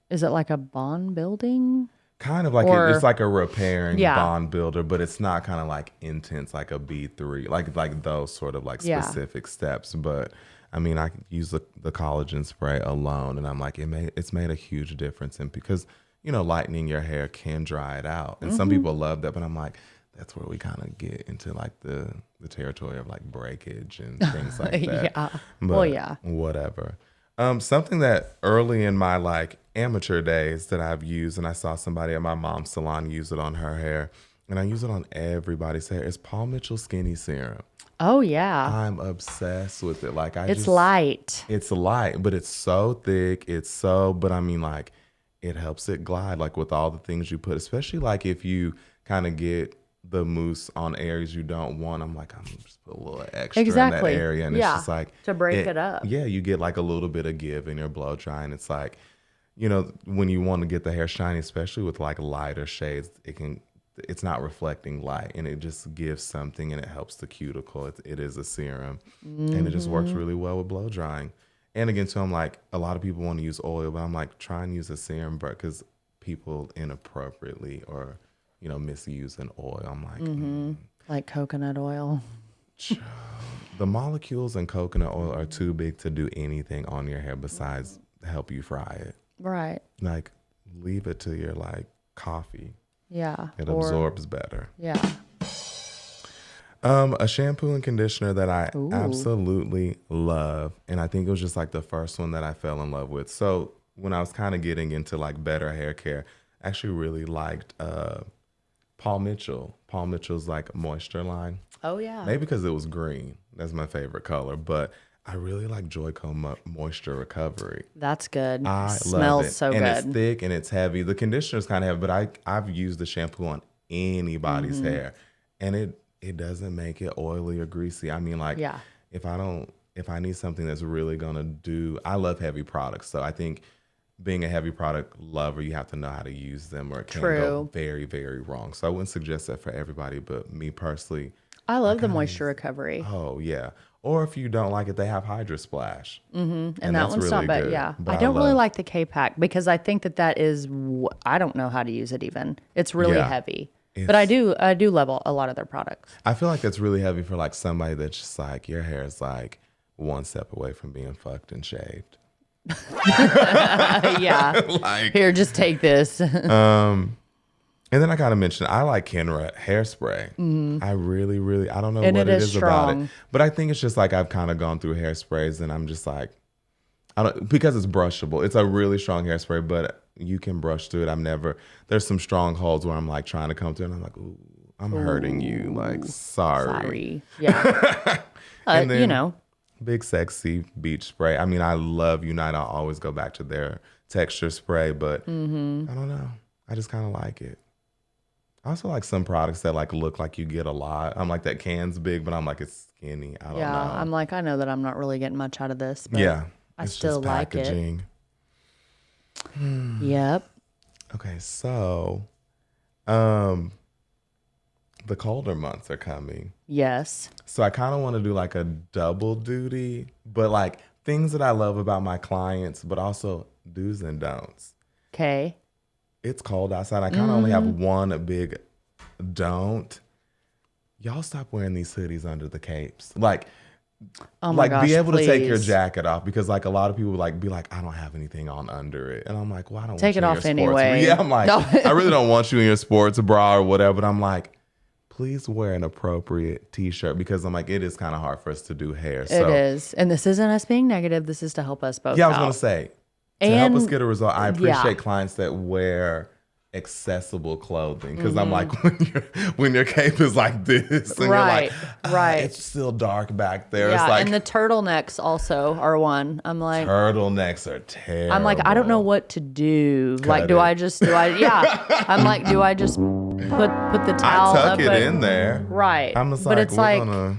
Is it like a bond building? Kind of like Or- it's like a repairing Yeah. bond builder, but it's not kind of like intense like a B3, like those sort of like Yeah. specific steps. But I mean, I use the collagen spray alone, and I'm like, it's made a huge difference. And because lightening your hair can dry it out, and some people love that, but I'm like, that's where we kind of get into like the territory of like breakage and things like that. Yeah. But Well, yeah. whatever. Something that early in my like amateur days that I've used, and I saw somebody at my mom's salon use it on her hair, and I use it on everybody's hair, is Paul Mitchell Skinny Serum. Oh, yeah. I'm obsessed with it. Like It's light. It's light, but it's so thick. But I mean, like, it helps it glide, like with all the things you put, especially like if you kind of get the mousse on areas you don't want. I'm like, I'm gonna just put a little extra Exactly. in that area. And Yeah. it's just like To break it up. Yeah, you get like a little bit of give in your blow dry. And it's like, when you want to get the hair shiny, especially with like lighter shades, it's not reflecting light, and it just gives something, and it helps the cuticle. It is a serum, and it just works really well with blow drying. And again, so I'm like, a lot of people want to use oil, but I'm like, try and use a serum, but because people inappropriately or misuse an oil. I'm like, Like coconut oil. the molecules in coconut oil are too big to do anything on your hair besides help you fry it. Right. Like, leave it to your like coffee. Yeah. It Or- absorbs better. Yeah. A shampoo and conditioner that I Ooh. absolutely love, and I think it was just like the first one that I fell in love with. So when I was kind of getting into like better hair care, I actually really liked Paul Mitchell. Paul Mitchell's like moisture line. Oh, yeah. Maybe because it was green. That's my favorite color. But I really like Joico Moisture Recovery. That's good. I love Smells it. so and good. it's thick and it's heavy. The conditioner's kind of heavy, but I've used the shampoo on anybody's hair, and it doesn't make it oily or greasy. I mean, like, Yeah. if I need something that's really gonna do, I love heavy products, so I think being a heavy product lover, you have to know how to use them, or it can go True. very, very wrong. So I wouldn't suggest that for everybody, but me personally, I love the moisture recovery. oh yeah. Or if you don't like it, they have Hydro Splash. And that that's one's not really bad. good. Yeah. But I don't really love- like the K-Pack because I think that is, I don't know how to use it even. It's really Yeah. heavy. But I do love a lot of their products. I feel like that's really heavy for like somebody that's just like, your hair is like one step away from being fucked and shaved. Yeah. Like, Here, just take this. and then I gotta mention, I like Kenra hairspray. I really, really, I don't know And what it it is is about it, strong. but I think it's just like I've kind of gone through hairsprays, and I'm just like, I don't, because it's brushable. It's a really strong hairspray, but you can brush through it. There's some strong holds where I'm like trying to come through, and I'm like, ooh, I'm hurting you. Like, sorry. Yeah. And then- you know, Big Sexy Beach Spray. I mean, I love Unite. I always go back to their texture spray, but I don't know. I just kind of like it. I also like some products that like look like you get a lot. I'm like, that can's big, but I'm like, it's skinny. I don't yeah. know. I'm like, I know that I'm not really getting much out of this, but Yeah. I it's still just like it. packaging. Yep. Okay, so the colder months are coming. Yes. So I kind of want to do like a double duty, but like things that I love about my clients, but also do's and don'ts. Okay. It's cold outside. I kind of only have one big don't. Y'all stop wearing these hoodies under the capes. Like, Oh my gosh, be able to take your please. jacket off, because like a lot of people like be like, I don't have anything on under it, and I'm like, well, I don't Take want it you off in your sports. anyway. Yeah, I'm like, No. I really don't want you in your sports bra or whatever. But I'm like, please wear an appropriate t-shirt, because I'm like, it is kind of hard for us to do hair. It So is. And this isn't us being negative. This is to help us both yeah, I was out. gonna say, to help us And- get a result, I appreciate yeah. clients that wear accessible clothing, because I'm Mm-hmm. like, when your cape is like this, and Right, you're like, right. it's still dark back there. Yeah, It's like and the turtlenecks also are one. I'm like, turtlenecks are terrible. I'm like, I don't know what to do. Like, Cut it. yeah. I'm like, do I just put the towel I tuck up it at- in there. Right. I'm just but like, it's we're like gonna.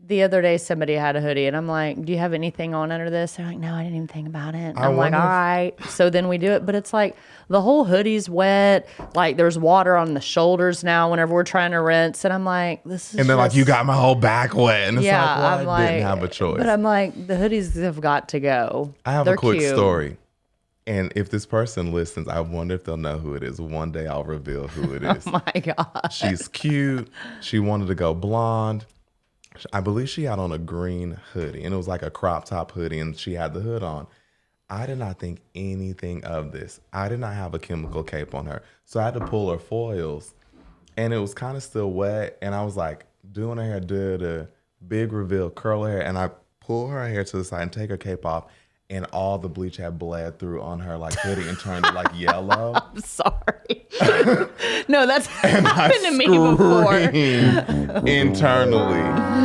the other day somebody had a hoodie and I'm like, do you have anything on under this? They're like, no, I didn't even think about it. And I I'm like, wonder all if- right. So then we do it, but it's like the whole hoodie's wet. Like there's water on the shoulders now whenever we're trying to rinse. And I'm like, this is And then like, you just- got my whole back wet, and it's yeah, like, well, I'm I didn't have a choice. But I'm like, the hoodies have got to go. I have They're a quick cute. story. And if this person listens, I wonder if they'll know who it is. One day I'll reveal who it is. Oh my God. She's cute. She wanted to go blonde. I believe she had on a green hoodie, and it was like a crop top hoodie, and she had the hood on. I did not think anything of this. I did not have a chemical cape on her. So I had to pull her foils, and it was kind of still wet. And I was like doing her hair, did a big reveal, curl her hair, and I pull her hair to the side and take her cape off, and all the bleach had bled through on her like hoodie and turned it like yellow. I'm sorry. No, that's happened to me before. Screamed internally,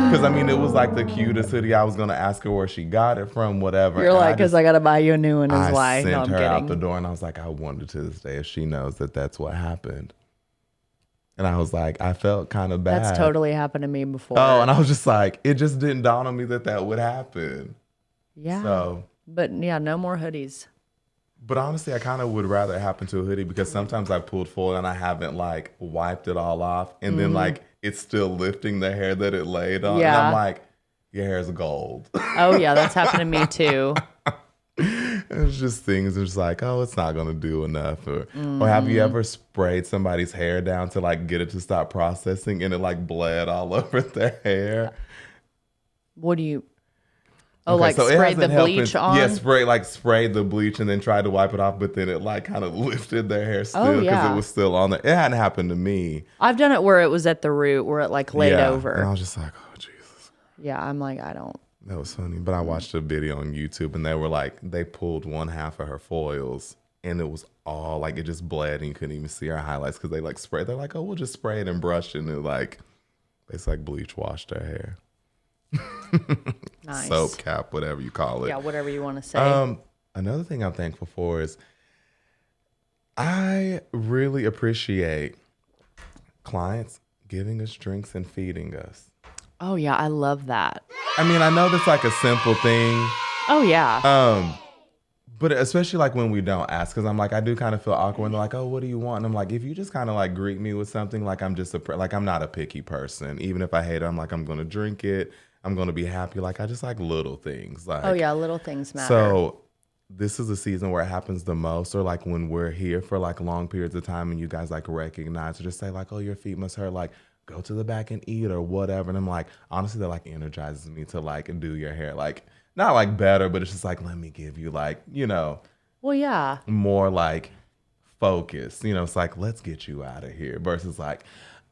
because I mean, it was like the cutest hoodie. I was gonna ask her where she got it from, whatever. You're and like, because I got to buy you a new one is I why. sent No, I'm her out the kidding. door, and I was like, I wonder to this day if she knows that that's what happened. And I was like, I felt kind of bad. That's totally happened to me before. Oh, and I was just like, it just didn't dawn on me that that would happen. yeah. So, But yeah, no more hoodies. but honestly, I kind of would rather it happen to a hoodie, because sometimes I pulled foil and I haven't like wiped it all off, and then like it's still lifting the hair that it laid on. And Yeah. I'm like, your hair's gold. Oh yeah, that's happened to me too. It's just things. It's like, oh, it's not gonna do enough. Or have you ever sprayed somebody's hair down to like get it to stop processing, and it like bled all over their hair? What do you? Oh, Okay, like so it sprayed the hasn't helped bleach in- on? Yeah, sprayed the bleach and then tried to wipe it off, but then it like kind of lifted their hair still, because yeah. it was still on there. It hadn't happened to me. I've done it where it was at the root, where it like laid Yeah. over. And I was just like, oh Jesus. Yeah, I'm like, I don't. That was funny. But I watched a video on YouTube, and they were like, they pulled one half of her foils, and it was all like, it just bled, and you couldn't even see her highlights, because they like sprayed. They're like, oh, we'll just spray it and brush it, and it like, it's like bleach washed her hair. Nice. soap cap, whatever you call it. Yeah, whatever you want to say. Another thing I'm thankful for is I really appreciate clients giving us drinks and feeding us. Oh, yeah, I love that. I mean, I know that's like a simple thing, Oh, yeah. but especially like when we don't ask, because I'm like, I do kind of feel awkward when they're like, oh, what do you want? And I'm like, if you just kind of like greet me with something, like I'm just like I'm not a picky person. Even if I hate it, I'm like, I'm gonna drink it. I'm gonna be happy. Like I just like little things. Like Oh, yeah, little things matter. so. This is a season where it happens the most, or like when we're here for like long periods of time and you guys like recognize or just say like, oh, your feet must hurt, like go to the back and eat or whatever. And I'm like, honestly, that like energizes me to like do your hair. Like not like better, but it's just like, let me give you like, Well, yeah. more like focus. It's like, let's get you out of here versus like,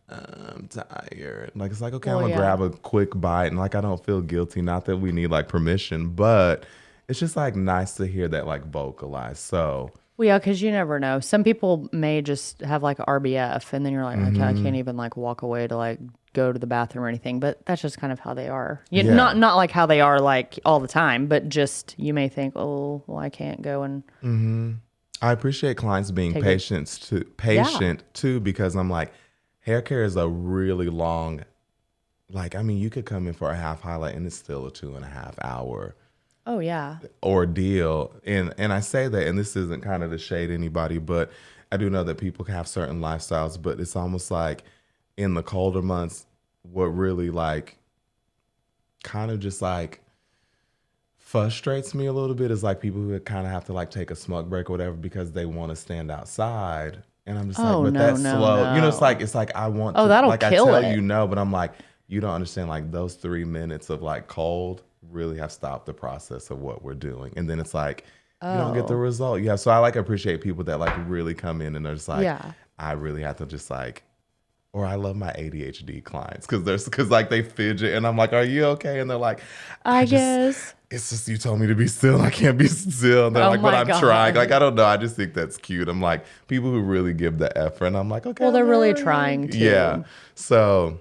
I'm tired. Like it's like, okay, I'm gonna grab a quick bite and like I don't feel guilty. Not that we need like permission, but it's just like nice to hear that like vocalized. So Well, yeah, because you never know. Some people may just have like RBF, and then you're like, I can't even like walk away to like go to the bathroom or anything. But that's just kind of how they are. Yeah. Not like how they are like all the time, but just you may think, oh, well, I can't go and. I appreciate clients being patient too, because I'm like, hair care is a really long, like, I mean, you could come in for a half highlight and it's still a 2.5 hour Oh, yeah. ordeal. And I say that, and this isn't kind of to shade anybody, but I do know that people have certain lifestyles, but it's almost like in the colder months, what really like kind of just like frustrates me a little bit is like people who kind of have to like take a smoke break or whatever because they want to stand outside. And I'm just like, but that's slow. No. It's like I want to, that'll like kill I tell it. you no, but I'm like, you don't understand, like those 3 minutes of like cold really have stopped the process of what we're doing. And then it's like, you don't get the result. Yeah. So I like appreciate people that like really come in and they're just like, I really have to just like, or I love my ADHD clients because like they fidget and I'm like, are you okay? And they're like, I guess. It's just you told me to be still. I can't be still. And they're like, but I'm trying. Like, I don't know. I just think that's cute. I'm like, people who really give the effort. And I'm like, okay. Well, they're really trying to. Yeah. So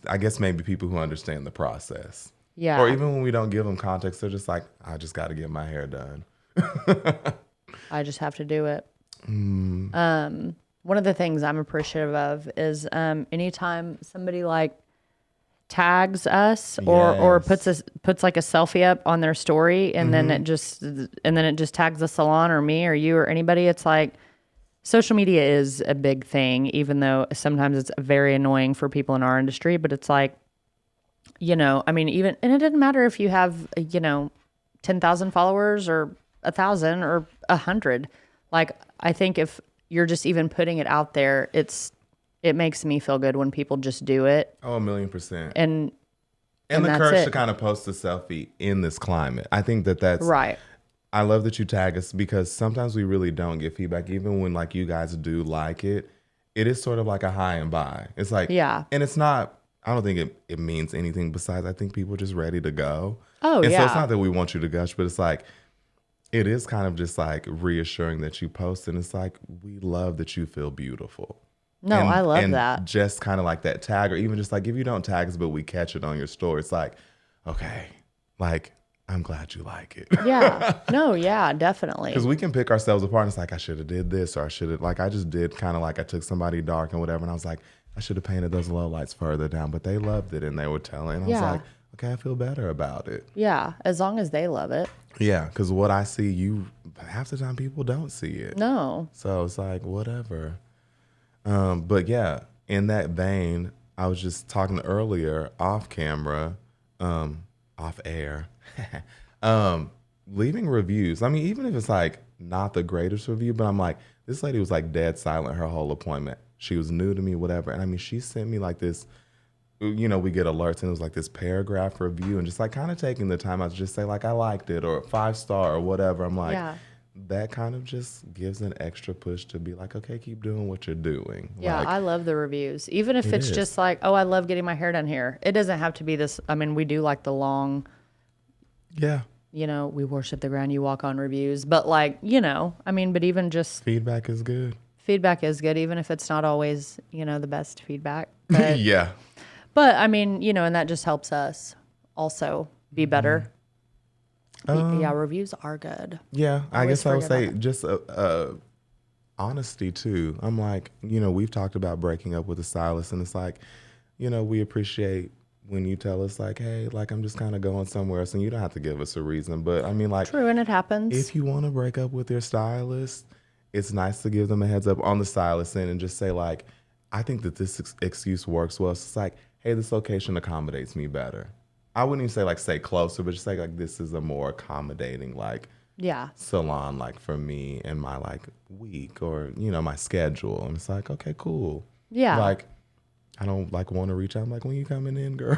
I guess maybe people who understand the process. Yeah. Or even when we don't give them context, they're just like, I just got to get my hair done. I just have to do it. One of the things I'm appreciative of is anytime somebody like tags us or puts like a selfie up on their story and then it just tags the salon or me or you or anybody. It's like social media is a big thing, even though sometimes it's very annoying for people in our industry. But it's like, I mean, even, and it doesn't matter if you have 10,000 followers or 1,000 or 100. Like, I think if you're just even putting it out there, it makes me feel good when people just do it. Oh, 1,000,000%. And the courage to kind of post a selfie in this climate. I think that's right. I love that you tag us because sometimes we really don't get feedback. Even when like you guys do like it, it is sort of like a high and by. It's like, and it's not, I don't think it means anything besides I think people are just ready to go. Oh, and so it's not that we want you to gush, but it's like, it is kind of just like reassuring that you post and it's like, we love that you feel beautiful. No, I love that. Just kind of like that tag, or even just like if you don't tag us, but we catch it on your story, it's like, okay, like, I'm glad you like it. Yeah. No, yeah, definitely. Because we can pick ourselves apart and it's like, I should have did this or I should have, like, I just did kind of like I took somebody dark and whatever. And I was like, I should have painted those low lights further down, but they loved it and they were telling. And I was like, okay, I feel better about it. Yeah, as long as they love it. Yeah, because what I see, half the time people don't see it. No. So it's like, whatever. But yeah, in that vein, I was just talking earlier off camera, off air, leaving reviews. I mean, even if it's like not the greatest review, but I'm like, this lady was like dead silent her whole appointment. She was new to me, whatever. And I mean, she sent me like this, we get alerts and it was like this paragraph review and just like kind of taking the time out to just say like, I liked it or 5-star or whatever. I'm like, that kind of just gives an extra push to be like, okay, keep doing what you're doing. Yeah, like, I love the reviews. Even if it's just like, oh, I love getting my hair done here. It doesn't have to be this. I mean, we do like the long, we worship the ground you walk on reviews. But like, I mean, but even just. Feedback is good. Feedback is good, even if it's not always, the best feedback. But, yeah. But I mean, and that just helps us also. be better. Yeah, reviews are good. Yeah, I always guess I would forget say just honesty too. I'm like, we've talked about breaking up with a stylist, and it's like, we appreciate when you tell us like, hey, like I'm just kind of going somewhere else, and you don't have to give us a reason. But I mean, like, True, and it happens. if you want to break up with your stylist, it's nice to give them a heads up on the stylist end and just say like, I think that this excuse works well. So it's like, hey, this location accommodates me better. I wouldn't even say like stay closer, but just say like this is a more accommodating like salon like for me and my like week or my schedule. And it's like, okay, cool. Yeah. Like I don't like want to reach out. I'm like, when you coming in, girl?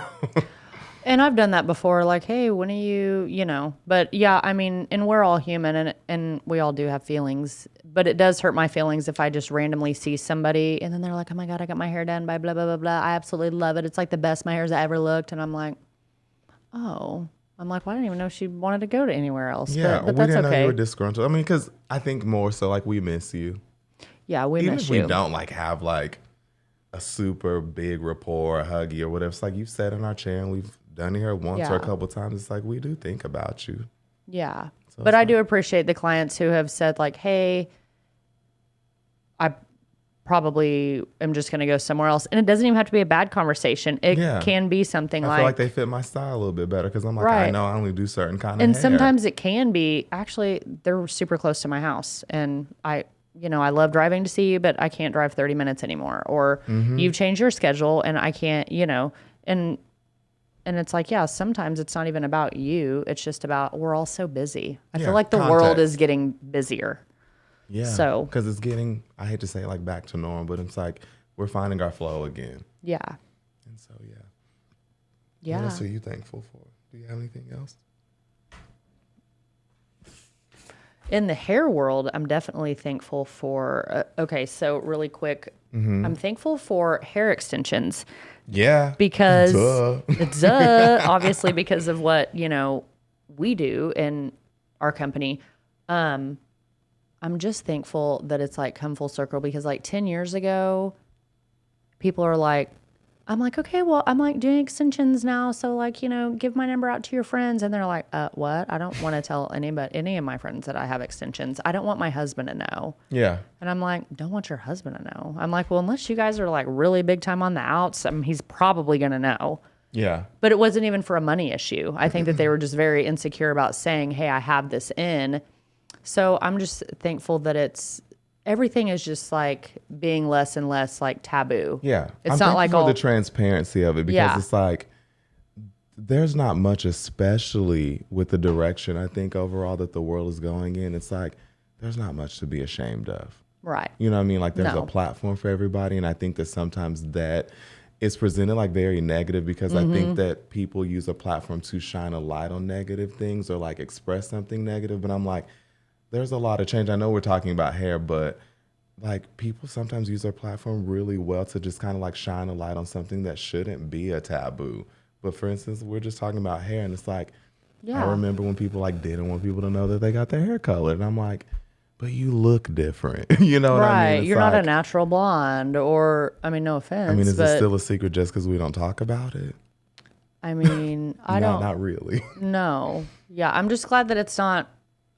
And I've done that before, like, hey, when are you, but yeah, I mean, and we're all human and we all do have feelings, but it does hurt my feelings if I just randomly see somebody and then they're like, oh my God, I got my hair done by blah, blah, blah, blah. I absolutely love it. It's like the best my hair's ever looked. And I'm like, oh, well, I didn't even know she wanted to go to anywhere else. Yeah, but we that's didn't know okay. you were disgruntled. I mean, because I think more so like we miss you. Yeah, we Even miss if you. we don't like have like a super big rapport, a huggy or whatever. It's like you've sat in our chair and we've done it here once or a couple times. It's like we do think about you. Yeah. So but I do appreciate the clients who have said like, hey, I probably am just going to go somewhere else. And it doesn't even have to be a bad conversation. It can be something I like. feel like they fit my style a little bit better because I'm like, Right. I know I only do certain kind of And hair. sometimes it can be, actually, they're super close to my house. And I love driving to see you, but I can't drive 30 minutes anymore. Or you've changed your schedule and I can't, and it's like, yeah, sometimes it's not even about you. It's just about, we're all so busy. I feel like the world is getting busier. Yeah. So. Because it's getting, I hate to say it like back to normal, but it's like we're finding our flow again. Yeah. And so, yeah. Yeah. What else are you thankful for? Do you have anything else? In the hair world, I'm definitely thankful for, okay, so really quick, I'm thankful for hair extensions. Yeah. Because it's obviously because of what, we do in our company. I'm just thankful that it's like come full circle because like 10 years ago, people are like, I'm like, okay, well, I'm like doing extensions now. So like, give my number out to your friends. And they're like, what? I don't want to tell any of my friends that I have extensions. I don't want my husband to know. Yeah. And I'm like, don't want your husband to know. I'm like, well, unless you guys are like really big time on the outs, he's probably going to know. Yeah. But it wasn't even for a money issue. I think that they were just very insecure about saying, hey, I have this in. So I'm just thankful that everything is just like being less and less like taboo. Yeah. It's I'm not like thankful all for the transparency of it because it's like there's not much, especially with the direction I think overall that the world is going in. It's like there's not much to be ashamed of. Right. You know what I mean? Like there's a platform for everybody. And I think that sometimes that is presented like very negative because I think that people use a platform to shine a light on negative things or like express something negative. But I'm like, there's a lot of change. I know we're talking about hair, but like people sometimes use their platform really well to just kind of like shine a light on something that shouldn't be a taboo. But for instance, we're just talking about hair and it's like, I remember when people like didn't want people to know that they got their hair colored. And I'm like, but you look different. You know what I mean? It's You're like, not a natural blonde or, no offense. I mean, is but, it still a secret just because we don't talk about it? I mean, I No, don't. not really. No. Yeah. I'm just glad that it's not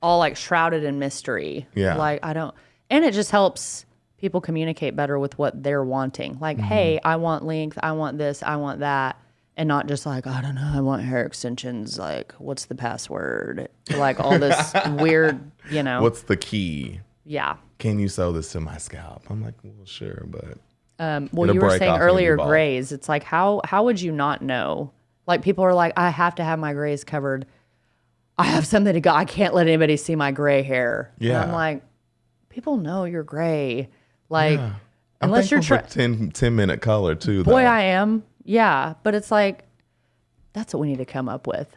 all like shrouded in mystery. Yeah. Like and it just helps people communicate better with what they're wanting. Like, hey, I want length, I want this, I want that. And not just like, I don't know, I want hair extensions. Like, what's the password? Like all this weird, What's the key? Yeah. Can you sew this to my scalp? I'm like, well, sure, but. Well, you were saying earlier grays. It's like, how would you not know? Like people are like, I have to have my grays covered. I have something to go. I can't let anybody see my gray hair. Yeah. And I'm like, people know you're gray. Like, I'm unless you're for 10-minute color too. Boy, though. I am. Yeah. But it's like, that's what we need to come up with.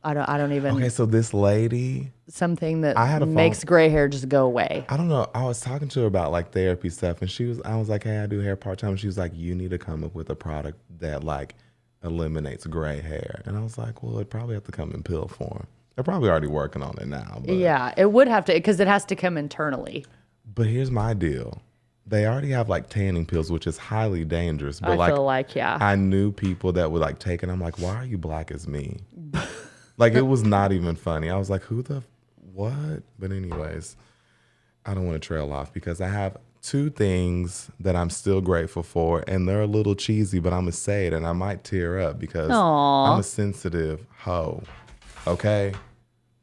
I don't even. Okay, so this lady. Something that I had a makes gray hair just go away. I don't know. I was talking to her about like therapy stuff and I was like, hey, I do hair part-time. And she was like, you need to come up with a product that like eliminates gray hair. And I was like, well, it'd probably have to come in pill form. They're probably already working on it now. But, yeah, it would have to, because it has to come internally. But here's my deal. They already have like tanning pills, which is highly dangerous. But I feel like, yeah. I knew people that would like take it. I'm like, why are you black as me? Like, it was not even funny. I was like, what? But anyways, I don't want to trail off because I have two things that I'm still grateful for, and they're a little cheesy, but I'm going to say it, and I might tear up because Aw. I'm a sensitive hoe. Okay?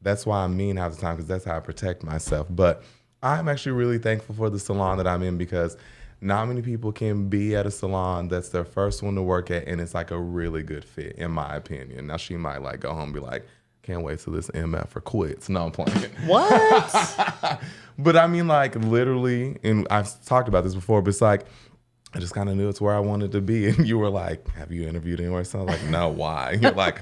That's why I'm mean half the time because that's how I protect myself. But I'm actually really thankful for the salon that I'm in because not many people can be at a salon that's their first one to work at, and it's like a really good fit, in my opinion. Now, she might like go home and be like, can't wait till this MF or quits. No, I'm playing. What? But I mean, like, literally, and I've talked about this before, but it's like, I just kind of knew it's where I wanted to be. And you were like, have you interviewed anywhere? So I was like, no, why? You're like,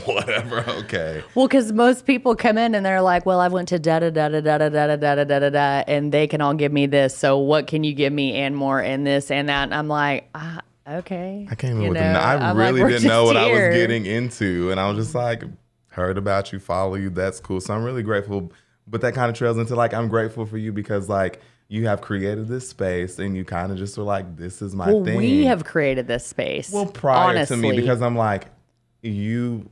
whatever, okay. Well, because most people come in and they're like, well, I went to da-da-da-da-da-da-da-da-da-da-da, and they can all give me this. So what can you give me and more and this and that? And I'm like, okay. I came in with I really didn't know what I was getting into. And I was just like, heard about you, follow you, that's cool. So I'm really grateful. But that kind of trails into like, I'm grateful for you because like, you have created this space and you kind of just were like, this is my thing. We have created this space. Well, prior honestly. to me, because I'm like, you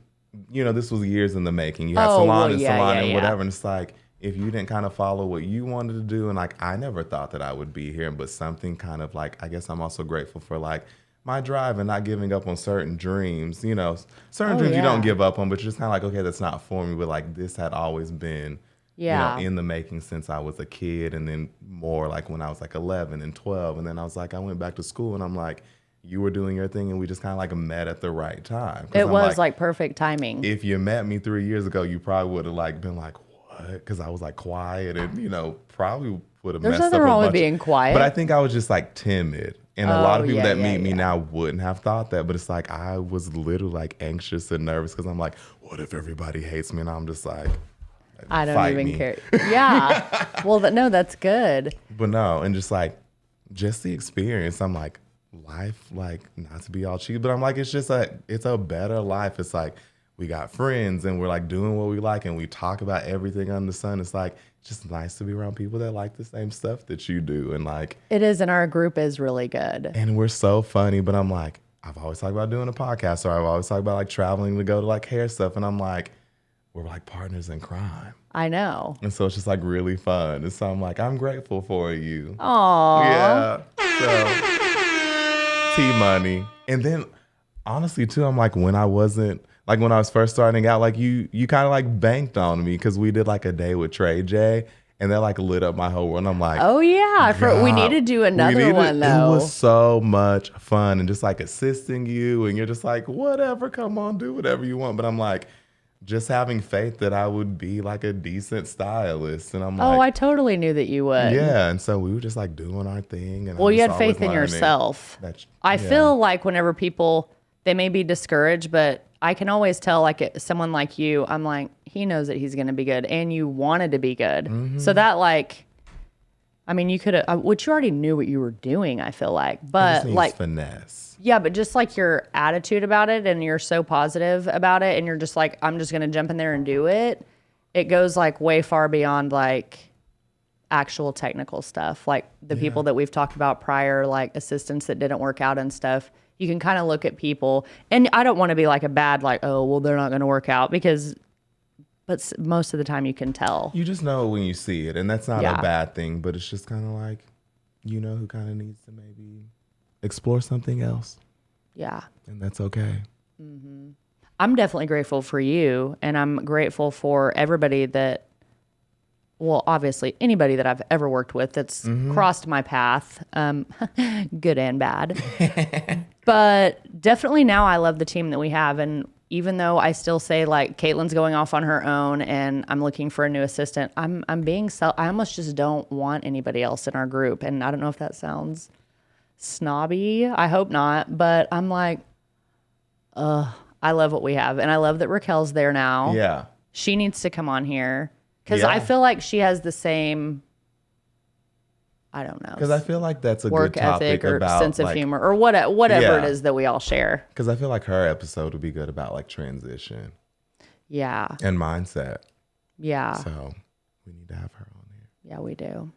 know, this was years in the making. You had salon and whatever. And it's like, if you didn't kind of follow what you wanted to do, and like, I never thought that I would be here, but something kind of like, I guess I'm also grateful for like my drive and not giving up on certain dreams, you know, certain dreams you don't give up on, but you're just kind of like, okay, that's not for me. But like, this had always been, you know, in the making since I was a kid, and then more like when I was like 11 and 12. And then I was like, I went back to school and I'm like, you were doing your thing and we just kind of like met at the right time. It was like perfect timing. If you met me 3 years ago, you probably would have like been like, what? Because I was like quiet and, you know, probably would have messed up. There's nothing wrong with being quiet. But I think I was just like timid. And a lot of people that meet me now wouldn't have thought that. But it's like, I was literally like anxious and nervous because I'm like, what if everybody hates me? And I'm just like, I don't even care. Yeah. Well, no, that's good. But no, and just the experience. I'm like, life, like, not to be all cheap, but I'm like, it's a better life. It's like, we got friends and we're like doing what we like and we talk about everything under the sun. It's like, just nice to be around people that like the same stuff that you do. And like, it is. And our group is really good. And we're so funny, but I'm like, I've always talked about doing a podcast, or I've always talked about like traveling to go to like hair stuff. And I'm like, we're like partners in crime. I know. And so it's just like really fun. And so I'm like, I'm grateful for you. Aww. Yeah. So T-Money. And then honestly too, I'm like, when I was first starting out, like you kind of like banked on me because we did like a day with Trey J, and that like lit up my whole world. And I'm like, oh yeah, we need to do another one though. It was so much fun and just like assisting you, and you're just like, whatever, come on, do whatever you want. But I'm like, just having faith that I would be like a decent stylist. And I'm like, I totally knew that you would. Yeah. And so we were just like doing our thing. And well, you had faith in yourself. I feel like whenever people, they may be discouraged, but I can always tell like someone like you, I'm like, he knows that he's going to be good and you wanted to be good. Mm-hmm. So that like, I mean, you could have, which you already knew what you were doing, I feel like, but like finesse. Yeah, but just like your attitude about it and you're so positive about it and you're just like, I'm just going to jump in there and do it. It goes like way far beyond like actual technical stuff. Like the people that we've talked about prior, like assistants that didn't work out and stuff. You can kind of look at people, and I don't want to be like a bad, like, oh, well, they're not going to work out but most of the time you can tell. You just know when you see it, and that's not a bad thing, but it's just kind of like, you know, who kind of needs to maybe explore something else. Yeah. And that's okay. Mm-hmm. I'm definitely grateful for you, and I'm grateful for everybody that, well, obviously anybody that I've ever worked with that's crossed my path, good and bad. But definitely now I love the team that we have. And even though I still say like Caitlin's going off on her own and I'm looking for a new assistant, I almost just don't want anybody else in our group. And I don't know if that sounds snobby. I hope not. But I'm like, I love what we have. And I love that Raquel's there now. Yeah. She needs to come on here. Because I feel like she has the same, I don't know. Because I feel like that's a work good topic ethic or about sense of humor or whatever it is that we all share. Because I feel like her episode would be good about like transition. Yeah. And mindset. Yeah. So we need to have her on here. Yeah, we do.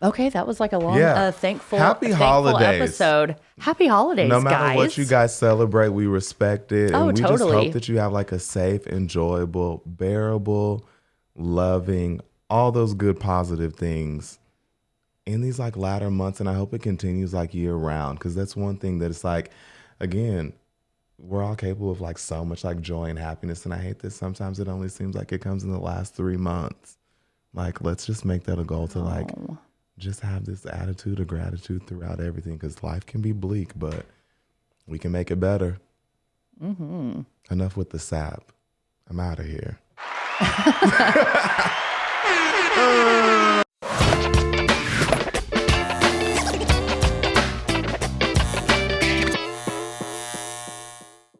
Okay, that was like a long, Yeah. thankful Happy thankful holidays. episode. Happy holidays, No matter guys. what you guys celebrate, we respect it. Oh, And we just totally. hope that you have like a safe, enjoyable, bearable, loving, all those good positive things in these like latter months. And I hope it continues like year round. Cause that's one thing that it's like, again, we're all capable of like so much like joy and happiness. And I hate that sometimes it only seems like it comes in the last 3 months. Like, let's just make that a goal to like just have this attitude of gratitude throughout everything, because life can be bleak, but we can make it better. Enough with the sap. I'm out of here.